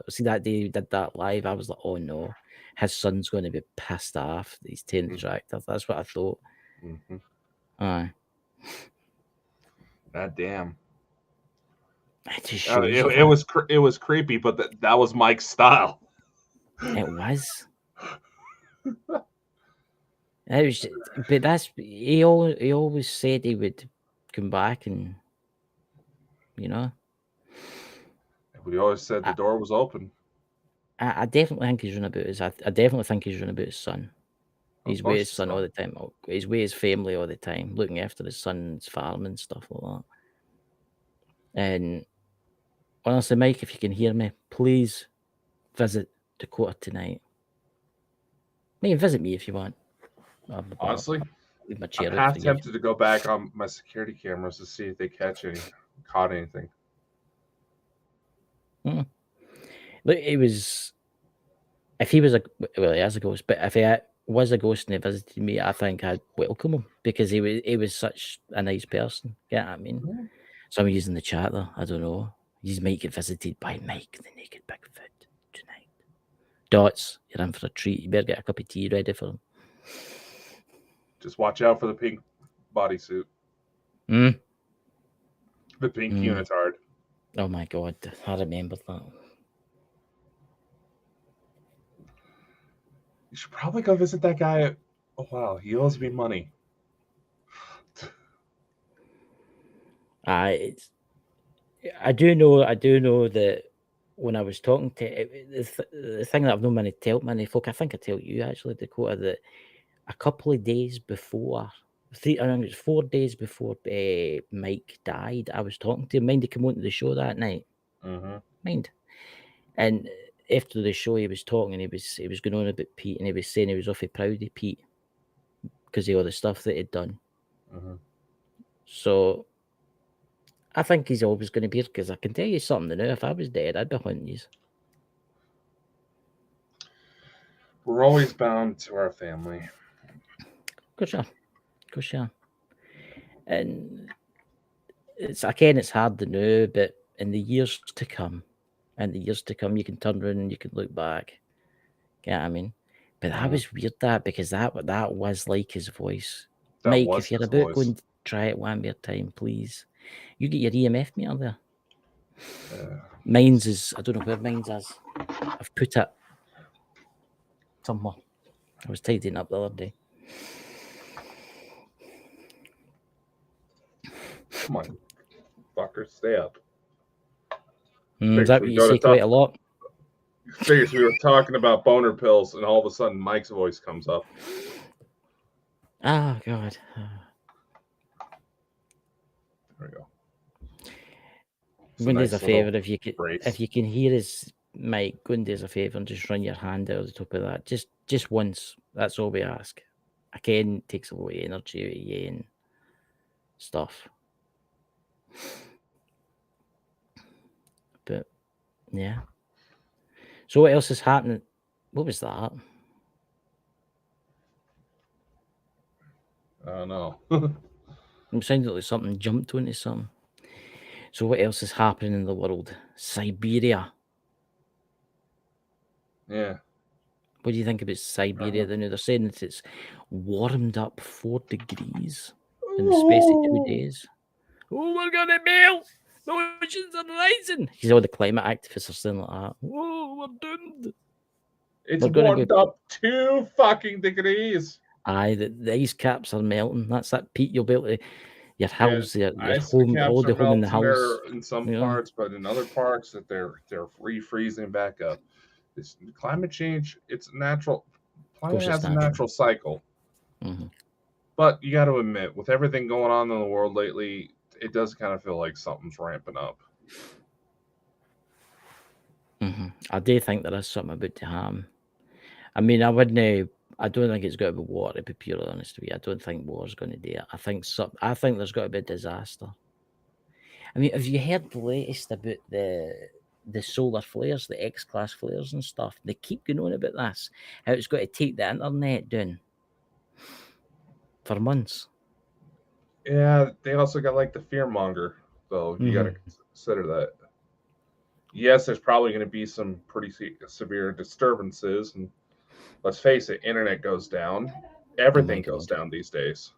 C: See that day he did that live. I was like, oh no, his son's going to be pissed off that he's taking the tractor. That's what I thought.
B: Mm-hmm.
C: Aye.
B: God damn.
C: It just shows
B: it was creepy, but that was Mike's style.
C: It was. It was, but he always said he would come back and
B: We always said the door was open.
C: I definitely think he's running about his. I definitely think he's running about his son. He's with his son all the time. He's with his family all the time, looking after his son's farm and stuff like that. And honestly, Mike, if you can hear me, please visit Dakota tonight. You can visit me if you want.
B: Honestly,
C: leave my chair
B: I'm half tempted to go back on my security cameras to see if they caught anything.
C: Look, it was. If he was he has a ghost, but if he was a ghost and he visited me, I think I'd welcome him because he was such a nice person. Yeah, I mean, somebody using the chat there. I don't know. He might get visited by Mike the Naked Bigfoot tonight. Dots, you're in for a treat. You better get a cup of tea ready for him.
B: Just watch out for the pink bodysuit. The pink unitard.
C: Oh my god, I remember that.
B: You should probably go visit that guy. Oh wow, he owes me money.
C: I do know that when I was talking to the thing that I've known many folk, I think I tell you actually, Dakota, that a couple of days before, I think it was 4 days before Mike died, I was talking to him. Mind he came on to the show that night. Mind. And after the show, he was talking, and he was going on about Pete, and he was saying he was awfully proud of Pete because of all the stuff that he'd done. So I think he's always going to be here because I can tell you something now. If I was dead, I'd be hunting you.
B: We're always bound to our family.
C: Of course, yeah. And it's hard to know, but in the years to come, you can turn around and you can look back. Yeah, I mean, but that was weird because that was like his voice. Mike, if you're about going to try it one more time, please. You get your EMF meter there. Mine's is, I don't know where mine's is. I've put it somewhere. I was tidying up the other day.
B: Come on, fucker, stay up.
C: Is that what you say quite a lot?
B: Figures we were talking about boner pills, and all of a sudden Mike's voice comes up.
C: Oh, God.
B: There we go.
C: Go and do us a favour if you can hear us, Mike. Go and do us a favour and just run your hand out the top of that, just once. That's all we ask. Again, it takes a lot of energy out of you, and stuff. But yeah. So what else is happening? What was that?
B: I don't know.
C: It sounded like something jumped onto something. So what else is happening in the world? Siberia.
B: Yeah.
C: What do you think about Siberia? They're saying that it's warmed up 4 degrees in the space of 2 days. Oh, we're gonna melt! The oceans are rising! All the climate activists are saying like that. Oh, we're doomed.
B: It's
C: We're gonna
B: warmed
C: go.
B: up 2 fucking degrees.
C: Aye, the ice caps are melting. That's that peat you'll be able to. Your
B: Yeah,
C: hills, your
B: ice
C: home,
B: caps
C: all
B: are
C: the home in the
B: melting
C: hills.
B: there in some
C: You know?
B: parts, but in other parts that they're refreezing back up. This climate change, it's natural. Planet
C: it's
B: has a
C: natural.
B: natural cycle.
C: Mm-hmm.
B: But you got to admit, with everything going on in the world lately, it does kind of feel like something's ramping up.
C: Mm-hmm. I do think there is something about to happen. I mean, I wouldn't. I don't think it's got to be war. To be purely honest with you, I don't think war's going to do it. I think there's got to be a disaster. I mean, have you heard the latest about the solar flares, the X-class flares and stuff? They keep going on about this. How it's got to take the internet down for months.
B: Yeah, they also got like the fear monger, though. You got to consider that. Yes, there's probably going to be some pretty severe disturbances, and let's face it, internet goes down. Everything goes down these days.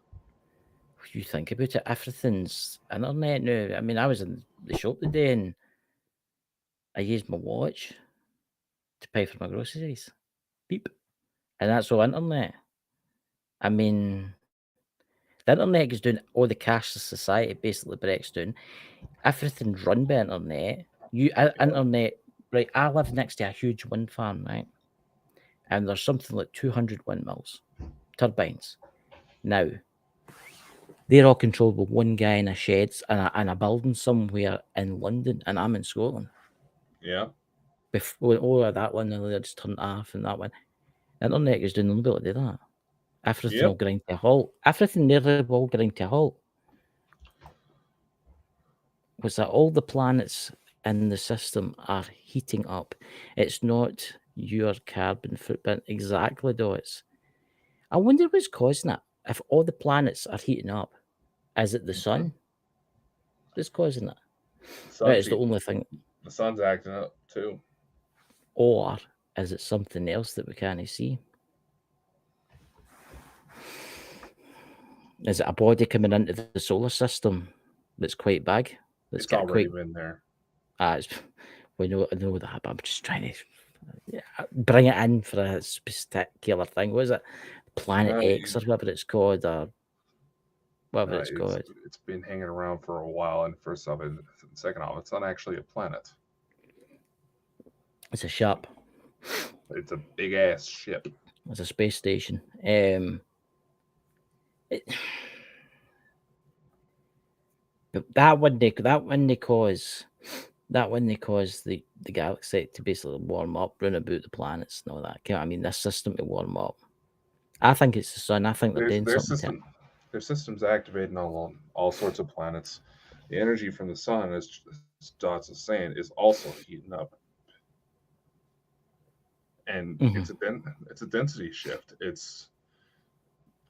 C: You think about it, everything's internet now. I mean, I was in the shop today and I used my watch to pay for my groceries. Beep. And that's all internet. I mean, the internet is doing all the cashless society basically breaks down. Everything's run by internet. Internet, right? I live next to a huge wind farm, right? And there's something like 200 windmills, turbines. Now, they're all controlled by one guy in a shed and a building somewhere in London, and I'm in Scotland.
B: Yeah.
C: Before that one, and they just turned off, and that one. Internet is doing a little bit of that. Everything will grind to a halt. Everything nearly will grind to a halt. Was that all the planets in the system are heating up? It's not your carbon footprint exactly, though. I wonder what's causing it. If all the planets are heating up, is it the sun that's causing it? That is the only thing.
B: The sun's acting up too.
C: Or is it something else that we can't see? Is it a body coming into the solar system that's quite big?
B: It's already been there.
C: I know that, but I'm just trying to bring it in for a particular thing. What is it? Planet X or whatever it's called, or whatever it's called.
B: It's been hanging around for a while, and first off, and second off, it's not actually a planet.
C: It's a ship.
B: It's a big ass ship.
C: It's a space station. But that wouldn't cause the galaxy to basically warm up, run about the planets and all that. I mean, this system to warm up. I think it's the sun. I think they're doing something.
B: Their system's activating all sorts of planets. The energy from the sun, as Dots is saying, is also heating up, and it's a density shift. It's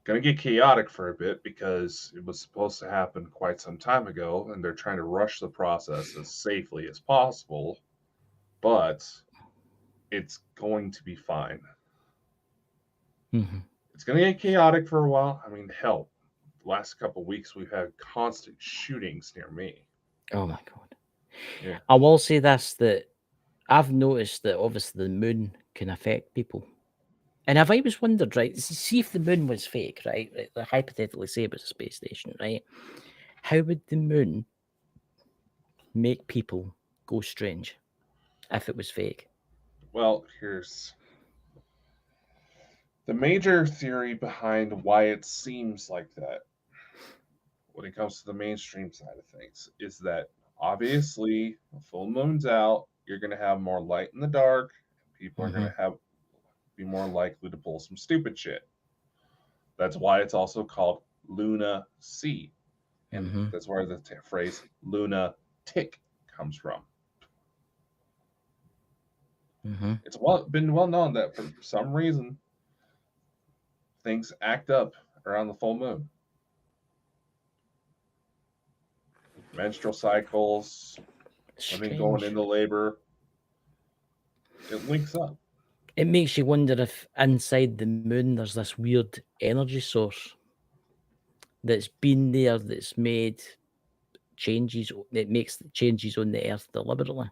B: going to get chaotic for a bit because it was supposed to happen quite some time ago, and they're trying to rush the process as safely as possible, but it's going to be fine. It's going to get chaotic for a while. I mean, hell, the last couple of weeks we've had constant shootings near me.
C: Oh my god.
B: Yeah.
C: I will say this, that I've noticed that obviously the moon can affect people. And I've always wondered, right? See if the moon was fake, right? Hypothetically, say it was a space station, right? How would the moon make people go strange if it was fake?
B: Well, here's the major theory behind why it seems like that when it comes to the mainstream side of things is that obviously the full moon's out, you're going to have more light in the dark, and people are going to be more likely to pull some stupid shit. That's why it's also called Luna C. And
C: Mhm.
B: that's where the phrase lunatic comes from.
C: Mhm.
B: It's been well known that for some reason things act up around the full moon. Menstrual cycles, women going
C: Strange.
B: into labor, it links up.
C: It makes you wonder if inside the moon there's this weird energy source that's been there, that's made changes. It makes changes on the Earth deliberately.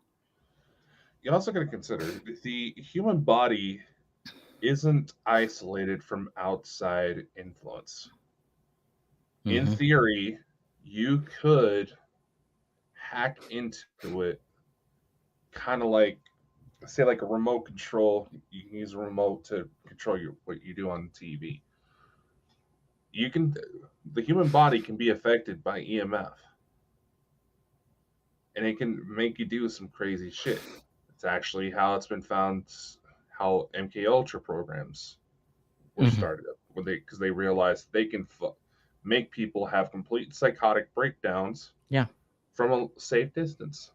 B: You also got to consider the human body isn't isolated from outside influence. In
C: Mhm.
B: theory, you could hack into it, kind of like, say, like a remote control. You can use a remote to control what you do on TV. You can, the human body can be affected by EMF, and it can make you do some crazy shit. It's actually how it's been found how MK Ultra programs were
C: Mhm.
B: started up when because they realized they can make people have complete psychotic breakdowns
C: Yeah.
B: from a safe distance.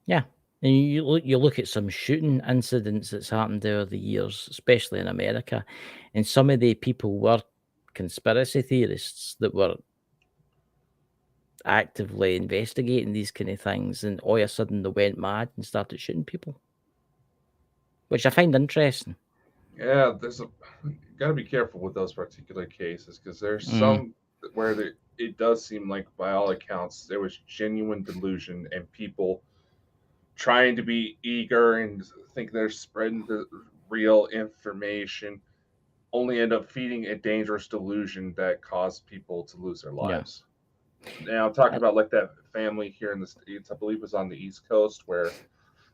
C: Yeah. And you look at some shooting incidents that's happened over the years, especially in America, and some of the people were conspiracy theorists that were actively investigating these kind of things, and all of a sudden they went mad and started shooting people, which I find interesting.
B: Yeah, there's a got to be careful with those particular cases because there's
C: Mm,
B: some where it does seem like, by all accounts, there was genuine delusion and people trying to be eager and think they're spreading the real information, only end up feeding a dangerous delusion that caused people to lose their
C: yeah.
B: lives. Now, I'm talking
C: I,
B: about like that family here in the States, I believe it was on the East Coast, where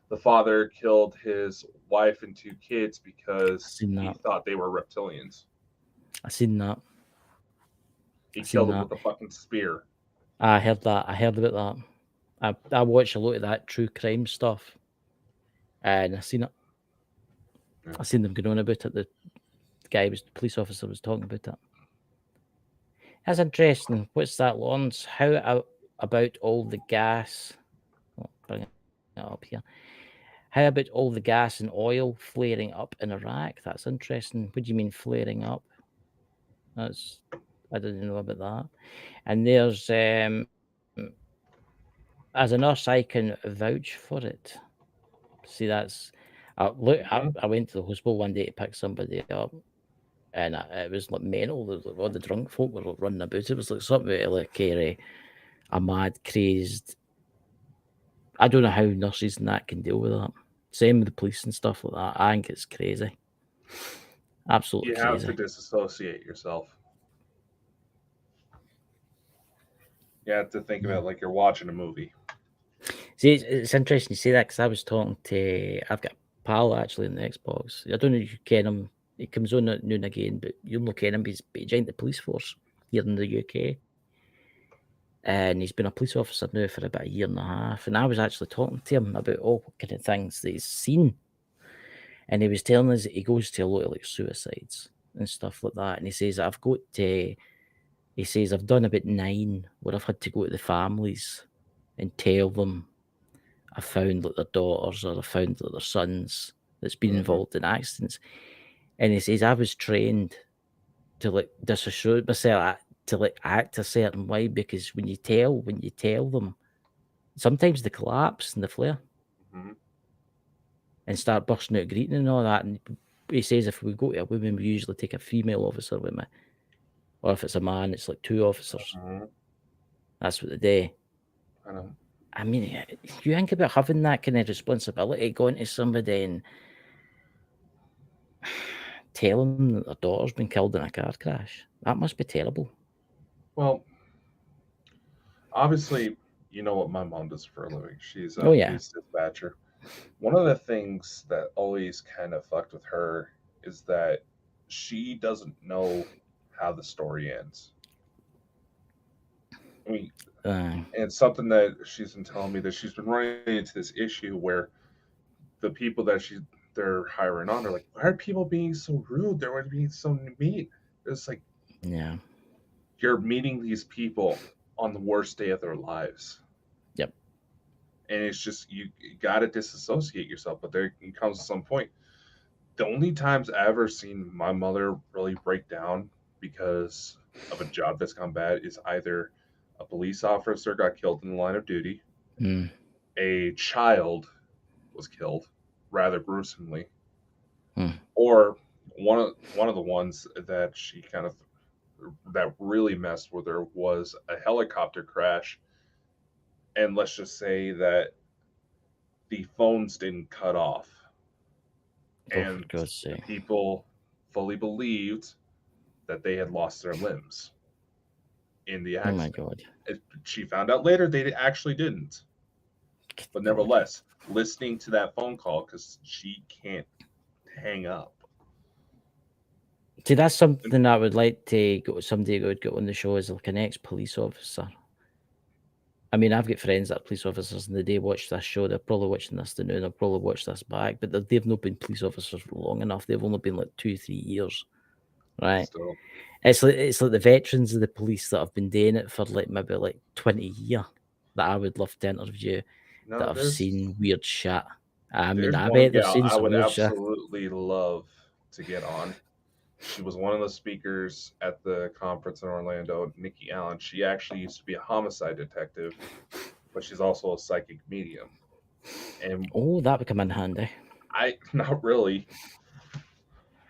B: the father killed his wife and two kids
C: I
B: because
C: seen
B: he
C: that.
B: thought they were reptilians.
C: I seen that.
B: He
C: I seen
B: killed them
C: that.
B: with a fucking spear.
C: I heard that. I heard about that. I watch a lot of that true crime stuff, and I seen it.
B: Yeah.
C: I seen them going on about it. The guy was the police officer was talking about it. That's interesting. What's that, Lawrence? How about all the gas? Oh, bring it up here. How about all the gas and oil flaring up in Iraq? That's interesting. What do you mean flaring up? That's I didn't know about that. And there's as a nurse, I can vouch for it. See, that's look.
B: Mm-hmm.
C: I went to the hospital one day to pick somebody up, and it was like mental. There was, like, all the drunk folk were like, running about. It was like something like a mad, crazed. I don't know how nurses and that can deal with that. Same with the police and stuff like that. I think it's crazy. Absolutely
B: You have to
C: crazy.
B: disassociate yourself. You have to think about
C: Mm.
B: it like you're watching a movie.
C: See, it's interesting you say that because I was talking to. I've got a pal actually in the Xbox. I don't know if you ken him. He comes on at noon again, but you'll not ken him. He joined the police force here in the UK. And he's been a police officer now for about a year and a half. And I was actually talking to him about all kind of things that he's seen. And he was telling us that he goes to a lot of like suicides and stuff like that. And he says, he says, I've done about 9 where I've had to go to the families and tell them I found like their daughters or I found like their sons that's been
B: Mm-hmm.
C: involved in accidents. And he says, I was trained to like disassociate myself, to like act a certain way because when you tell them, sometimes they collapse and they flare
B: Mm-hmm.
C: and start bursting out greeting and all that. And he says if we go to a woman, we usually take a female officer with me. Or if it's a man, it's like 2 officers.
B: Mm-hmm.
C: That's what they do.
B: I know.
C: I mean, you think about having that kind of responsibility, going to somebody and telling them that their daughter's been killed in a car crash. That must be terrible.
B: Well, obviously, you know what my mom does for a living. She's
C: Oh
B: a
C: yeah.
B: police dispatcher. One of the things that always kind of fucked with her is that she doesn't know how the story ends. I mean,
C: Uh,
B: and it's something that she's been telling me that she's been running into this issue where the people that they're hiring on are like, why are people being so rude? They're being so mean. It's like
C: yeah.
B: you're meeting these people on the worst day of their lives.
C: Yep.
B: And it's just you got to disassociate yourself. But there comes some point. The only times I ever seen my mother really break down because of a job that's gone bad is either a police officer got killed in the line of duty,
C: Mm.
B: a child was killed rather gruesomely,
C: Hmm.
B: or one of the ones that she kind of that really messed with her was a helicopter crash, and let's just say that the phones didn't cut off,
C: Oh, for
B: and
C: God's sake.
B: people fully believed that they had lost their limbs in the
C: Oh, my
B: accident.
C: God.
B: She found out later they actually didn't. But nevertheless, listening to that phone call because she can't hang up.
C: See, that's something I would like to go. Somebody who would get on the show as like an ex-police officer. I mean, I've got friends that are police officers, and they watch this show. They're probably watching this now. They'll probably watch this back, but they've not been police officers for long enough. They've only been like 2-3 years, right?
B: Still,
C: It's like the veterans of the police that have been doing it for like maybe like 20 years that I would love to interview
B: no,
C: that have seen weird shit. I mean,
B: there's
C: I
B: one
C: bet they've
B: gal
C: seen
B: I
C: some
B: would
C: weird shit.
B: absolutely love to get on. She was one of the speakers at the conference in Orlando, Nikki Allen. She actually used to be a homicide detective, but she's also a psychic medium. And
C: Oh, that would come in handy.
B: I not really,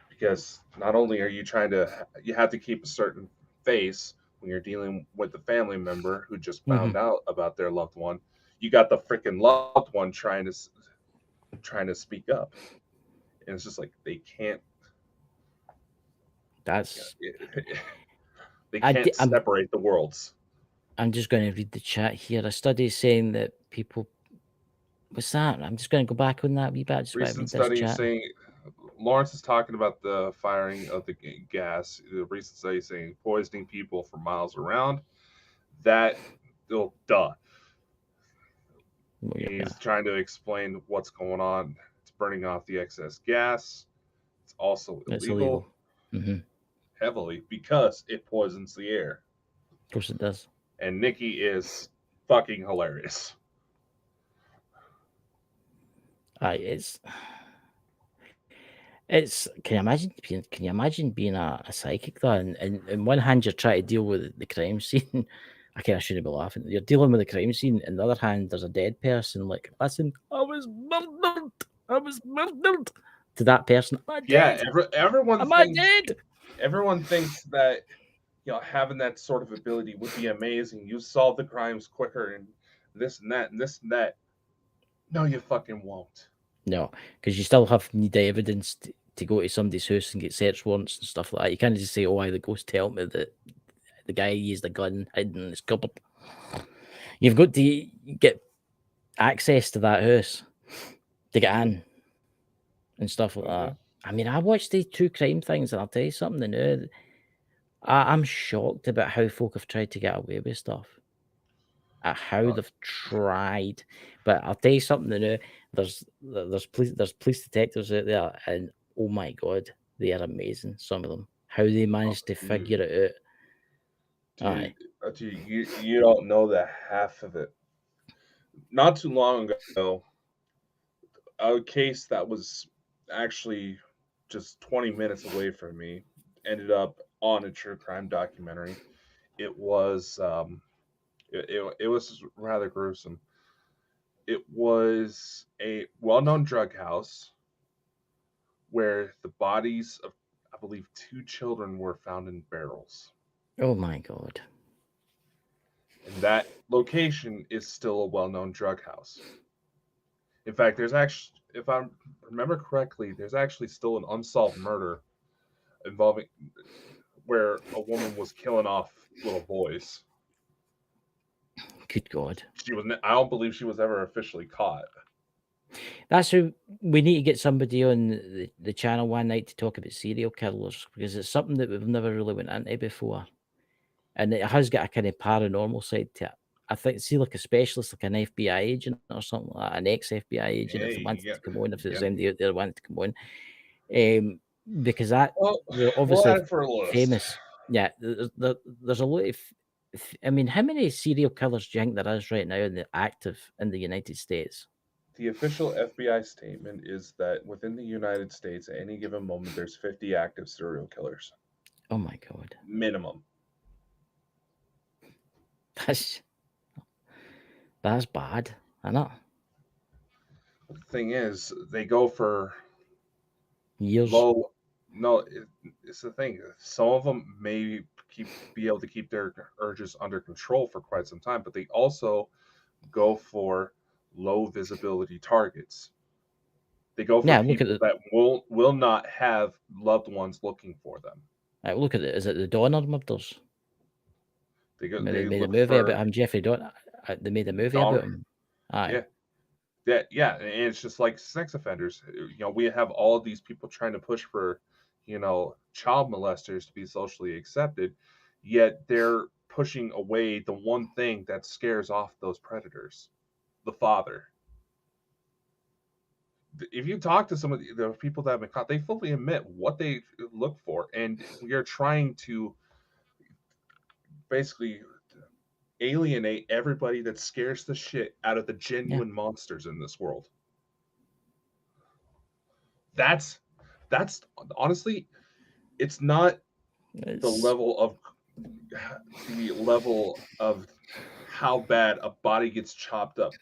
B: because not only are you trying to, you have to keep a certain face when you're dealing with the family member who just found out about their loved one. You got the freaking loved one trying to speak up, and it's just like they can't.
C: That's.
B: They can't separate the worlds.
C: I'm just going to read the chat here. A study is saying that people. What's that? I'm just going to go back on that wee bit. Just want to
B: Recent
C: read this
B: study
C: chat.
B: saying Lawrence is talking about the firing of the gas. The recent study saying poisoning people for miles around. That, oh, duh. He's trying to explain what's going on. It's burning off the excess gas. It's also illegal.
C: Mm-hmm.
B: Heavily because it poisons the air.
C: Of course it does.
B: And Nikki is fucking hilarious.
C: It's can you imagine being a psychic though? And in one hand you're trying to deal with the crime scene. I shouldn't be laughing. You're dealing with the crime scene, and the other hand there's a dead person. Like, listen, I was murdered to that person. Am I dead?
B: Everyone
C: Am
B: thinks,
C: I dead?
B: Everyone thinks that having that sort of ability would be amazing. You solve the crimes quicker and this and that and this and that. No, you fucking won't.
C: No, because you still need evidence to go to somebody's house and get search warrants and stuff like that. You can't just say, "Oh, the ghost told me that the guy used a gun hidden in his cupboard." You've got to get access to that house to get in and stuff like that. I mean, I watched the true crime things, and I'll tell you something now. I'm shocked about how folk have tried to get away with stuff. At how they've tried, but I'll tell you something now. There's police detectives out there, and oh my god, they are amazing. Some of them, how they managed to figure it out.
B: Dude, you don't know the half of it. Not too long ago, a case that was actually just 20 minutes away from me ended up on a true crime documentary. It was it was rather gruesome. It was a well-known drug house where the bodies of, I believe, 2 children were found in barrels.
C: Oh my god.
B: And that location is still a well-known drug house. In fact, there's actually, if I remember correctly, there's actually still an unsolved murder involving where a woman was killing off little boys.
C: Good God.
B: I don't believe she was ever officially caught.
C: That's who we need to get somebody on the channel one night to talk about serial killers, because it's something that we've never really went into before. And it has got a kind of paranormal side to it. I think, see, like a specialist, like an FBI agent or something like that, an ex-FBI agent, if they wanted to come on, if there's anybody out there wanted to come on. Because that, they're obviously famous. Yeah, there's a lot of I mean, how many serial killers do you think there is right now active in the United States?
B: The official FBI statement is that within the United States, at any given moment, there's 50 active serial killers.
C: Oh my God.
B: Minimum.
C: That's bad, isn't it?
B: The thing is, they go for
C: Years.
B: low. No, it's the thing. Some of them may be able to keep their urges under control for quite some time, but they also go for low visibility targets. They go for people that will not have loved ones looking for them.
C: Look at it. Is it the Donner murders?
B: They
C: made a movie about him, Jeffrey Donner. They made a movie about him. Aye.
B: Yeah, and it's just like sex offenders. We have all of these people trying to push for, child molesters to be socially accepted, yet they're pushing away the one thing that scares off those predators, the father. If you talk to some of the people that have been caught, they fully admit what they look for, and we are trying to basically alienate everybody that scares the shit out of the genuine monsters in this world. That's honestly, it's not the level of how bad a body gets chopped up.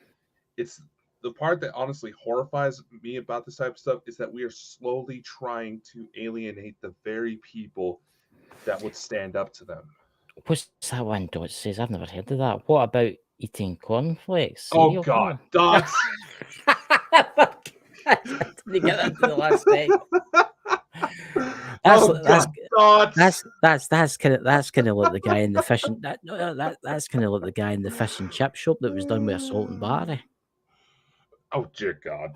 B: It's the part that honestly horrifies me about this type of stuff is that we are slowly trying to alienate the very people that would stand up to them.
C: What's that one Dot says? I've never heard of that. What about eating cornflakes?
B: Oh God, Dots!
C: I didn't get that to the last day. That's kind of like the guy in the fishing. That's kind of like the guy in the fish and chip shop that was done with assault and battery.
B: Oh dear God!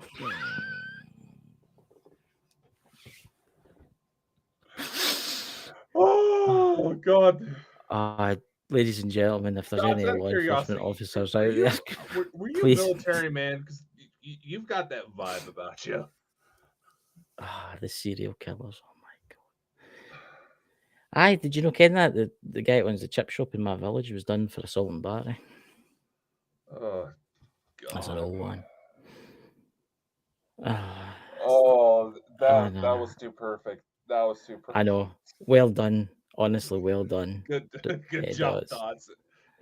B: Oh God!
C: Ladies and gentlemen, if there's any law enforcement officers out there,
B: were you
C: please.
B: a military man? Because you've got that vibe about you.
C: The serial killers. Oh my God. Did you know, Ken, that the guy that owns the chip shop in my village was done for assault and battery?
B: Oh God!
C: That's an old one.
B: That was too perfect. That was too perfect.
C: I know. Well done. Honestly, well done.
B: Good job, Dots.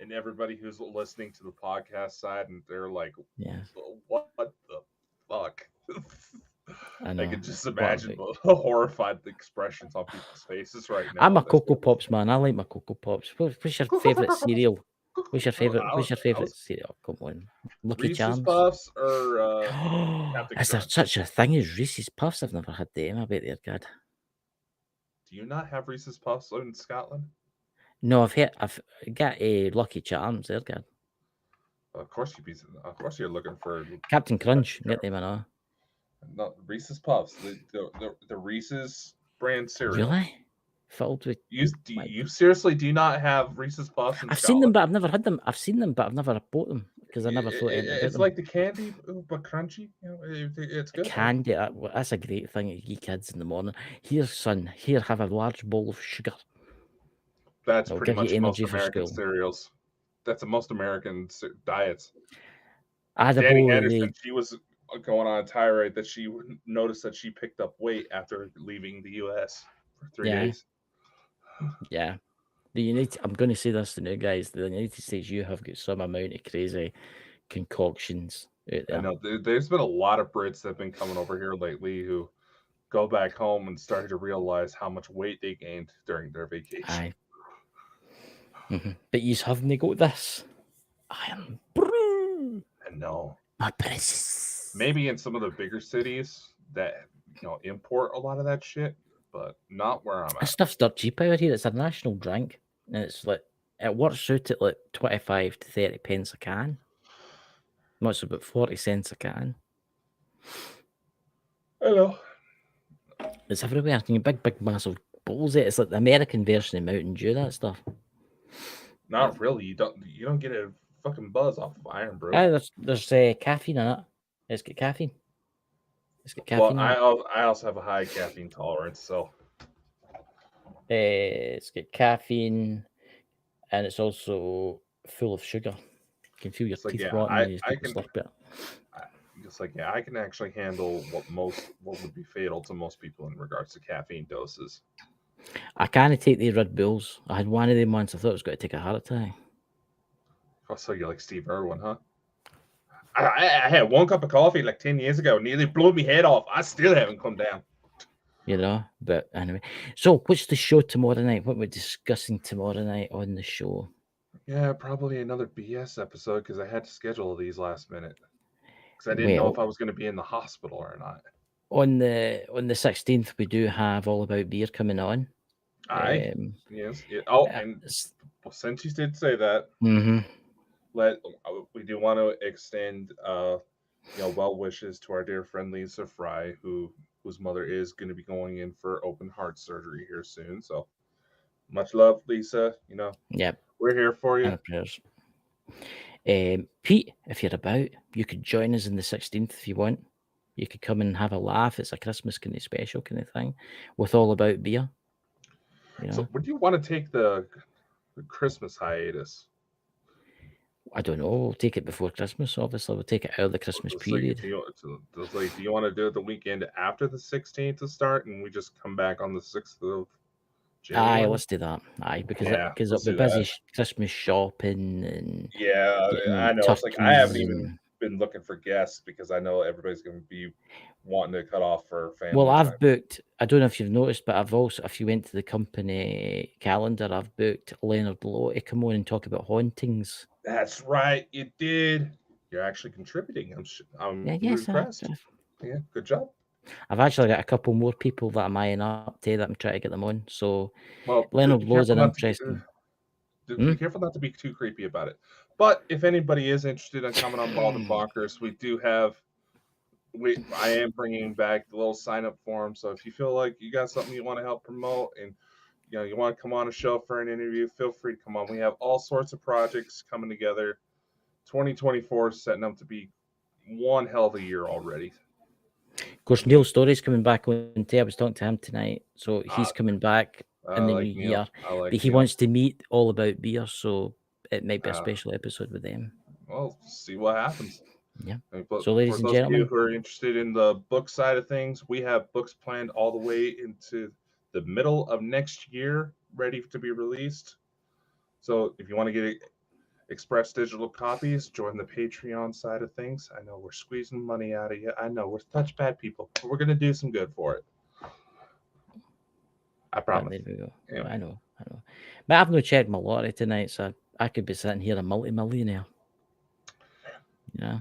B: And everybody who's listening to the podcast side, and they're like, what the fuck? I can just imagine the horrified expressions on people's faces right now.
C: I'm a Cocoa Pops man. I like my Cocoa Pops. What's your favorite cereal? What's your favorite cereal? Come on, Lucky
B: Reese's
C: Charms.
B: Puffs or
C: is there such a thing as Reese's Puffs? I've never had them. I bet they're good.
B: Do you not have Reese's Puffs in Scotland?
C: No, I've got a Lucky Charms. They're good.
B: Of course you're looking for
C: Captain Crunch. Get them or not?
B: No, Reese's Puffs. The Reese's brand cereal.
C: Really? Filled with
B: you seriously do not have Reese's Puffs in
C: I've
B: Scotland?
C: seen them, but I've never had them. I've seen them, but I've never bought them because I never thought anything about them.
B: It's like the candy, but crunchy. It's good.
C: Candy, that's a great thing to give kids in the morning. Here, son, have a large bowl of sugar.
B: That's pretty much most American cereals. That's the most American diets. Danny Anderson, she was going on a tirade that she noticed that she picked up weight after leaving the U.S. for 3 days.
C: Yeah. I'm going to say this to new guys. The United States, you have got some amount of crazy concoctions out there.
B: I know. There's been a lot of Brits that have been coming over here lately who go back home and started to realize how much weight they gained during their vacation.
C: Aye. But you haven't got this. Iron Brew.
B: I know.
C: My precious.
B: Maybe in some of the bigger cities that import a lot of that shit, but not where I'm at.
C: This stuff's dirt cheap out here. It's a national drink, and it's like it works out at like 25 to 30 pence a can. What's about 40 cents a can?
B: I know.
C: It's everywhere. You big massive bowls. It's like the American version of Mountain Dew. That stuff.
B: Not really. You don't get a fucking buzz off of Iron Brew.
C: There's caffeine in it. It's got caffeine.
B: Well, I also have a high caffeine tolerance, so.
C: It's got caffeine. and it's also full of sugar. You can feel your
B: It's like,
C: teeth
B: yeah,
C: rotting when you
B: I
C: take a
B: can.
C: slurp it.
B: It's like, yeah, I can actually handle what would be fatal to most people in regards to caffeine doses.
C: I can't take the Red Bulls. I had one of them once. I thought I was going to take a heart attack.
B: Oh, so you're like Steve Irwin, huh? I had one cup of coffee like 10 years ago, nearly blew my head off. I still haven't come down.
C: But anyway. So, what's the show tomorrow night? What we're discussing tomorrow night on the show?
B: Yeah, probably another BS episode because I had to schedule these last minute because I didn't know if I was going to be in the hospital or not.
C: On the 16th, we do have All About Beer coming on.
B: Aye. Yes. And since you did say that, we do want to extend well wishes to our dear friend Lisa Fry, whose mother is going to be going in for open heart surgery here soon. So much love, Lisa.
C: Yep.
B: We're here for you.
C: And prayers. Pete, if you're about, you could join us on the 16th if you want. You could come and have a laugh. It's a Christmas kind of special kind of thing with All About Beer.
B: So would you want to take the Christmas hiatus?
C: I don't know. We'll take it before Christmas, obviously. We'll take it out of the Christmas period.
B: Do you want to do it the weekend after the 16th to start and we just come back on the 6th of January?
C: Aye, let's do that. Aye, because it'll be busy Christmas shopping and
B: I know. It's like I haven't even been looking for guests because I know everybody's going to be wanting to cut off for family.
C: Well, I've booked. I don't know if you've noticed, but I've also, if you went to the company calendar, I've booked Leonard Lowe to come on and talk about hauntings.
B: That's right, you did. You're actually contributing. I'm impressed. Yeah, good job.
C: I've actually got a couple more people that I'm eyeing up to that I'm trying to get them on. So, Leonard Lowe's an interesting.
B: Be careful not to be too creepy about it. But if anybody is interested in coming on Bald and Bonkers, we do have. I am bringing back the little sign-up form. So if you feel like you got something you want to help promote and you want to come on a show for an interview, feel free to come on. We have all sorts of projects coming together. 2024 is setting up to be one hell of a year already.
C: Of course, Neil Story's coming back on today. I was talking to him tonight, so he's coming back in the new year. But he wants to meet All About Beer, so it might be a special episode with them.
B: Well, see what happens.
C: Yeah.
B: But
C: so, ladies and gentlemen,
B: of you who are interested in the book side of things, we have books planned all the way into the middle of next year, ready to be released. So, if you want to get express digital copies, join the Patreon side of things. I know we're squeezing money out of you. I know we're such bad people, but we're going to do some good for it. I promise.
C: There we go. Yeah. I know. But I've not checked my lottery tonight, so I could be sitting here a multi-millionaire.
B: Yeah.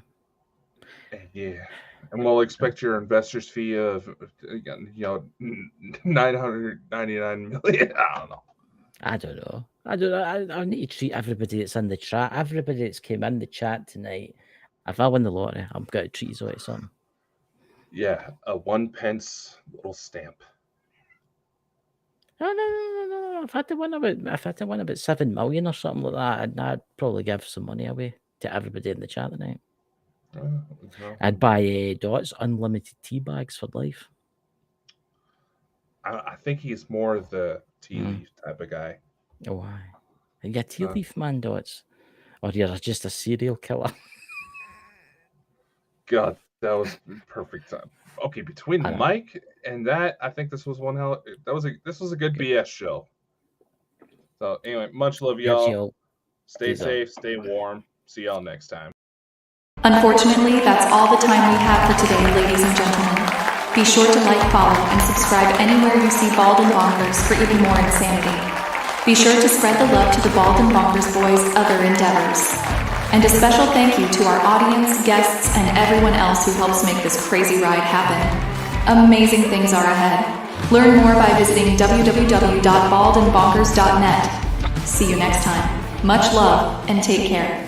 B: And we'll expect your investor's fee of $999 million. I don't know.
C: I need to treat everybody that's in the chat. Everybody that's came in the chat tonight. If I win the lottery, I'm going to treat you like something.
B: Yeah, a 1 pence little stamp.
C: No. If I had to win about 7 million or something like that, I'd probably give some money away to everybody in the chat tonight. I'd buy Dots unlimited tea bags for life.
B: I think he's more the tea leaf type of guy.
C: Oh, why? Are you a tea leaf man, Dots? Or you're just a serial killer?
B: God, that was perfect time. Okay, between Mike and that, I think this was this was a good BS show. So anyway, much love, y'all. Stay safe, stay warm. See y'all next time.
A: Unfortunately, that's all the time we have for today, ladies and gentlemen. Be sure to like, follow, and subscribe anywhere you see Bald and Bonkers for even more insanity. Be sure to spread the love to the Bald and Bonkers boys' other endeavors. And a special thank you to our audience, guests, and everyone else who helps make this crazy ride happen. Amazing things are ahead. Learn more by visiting www.baldandbonkers.net. See you next time. Much love, and take care.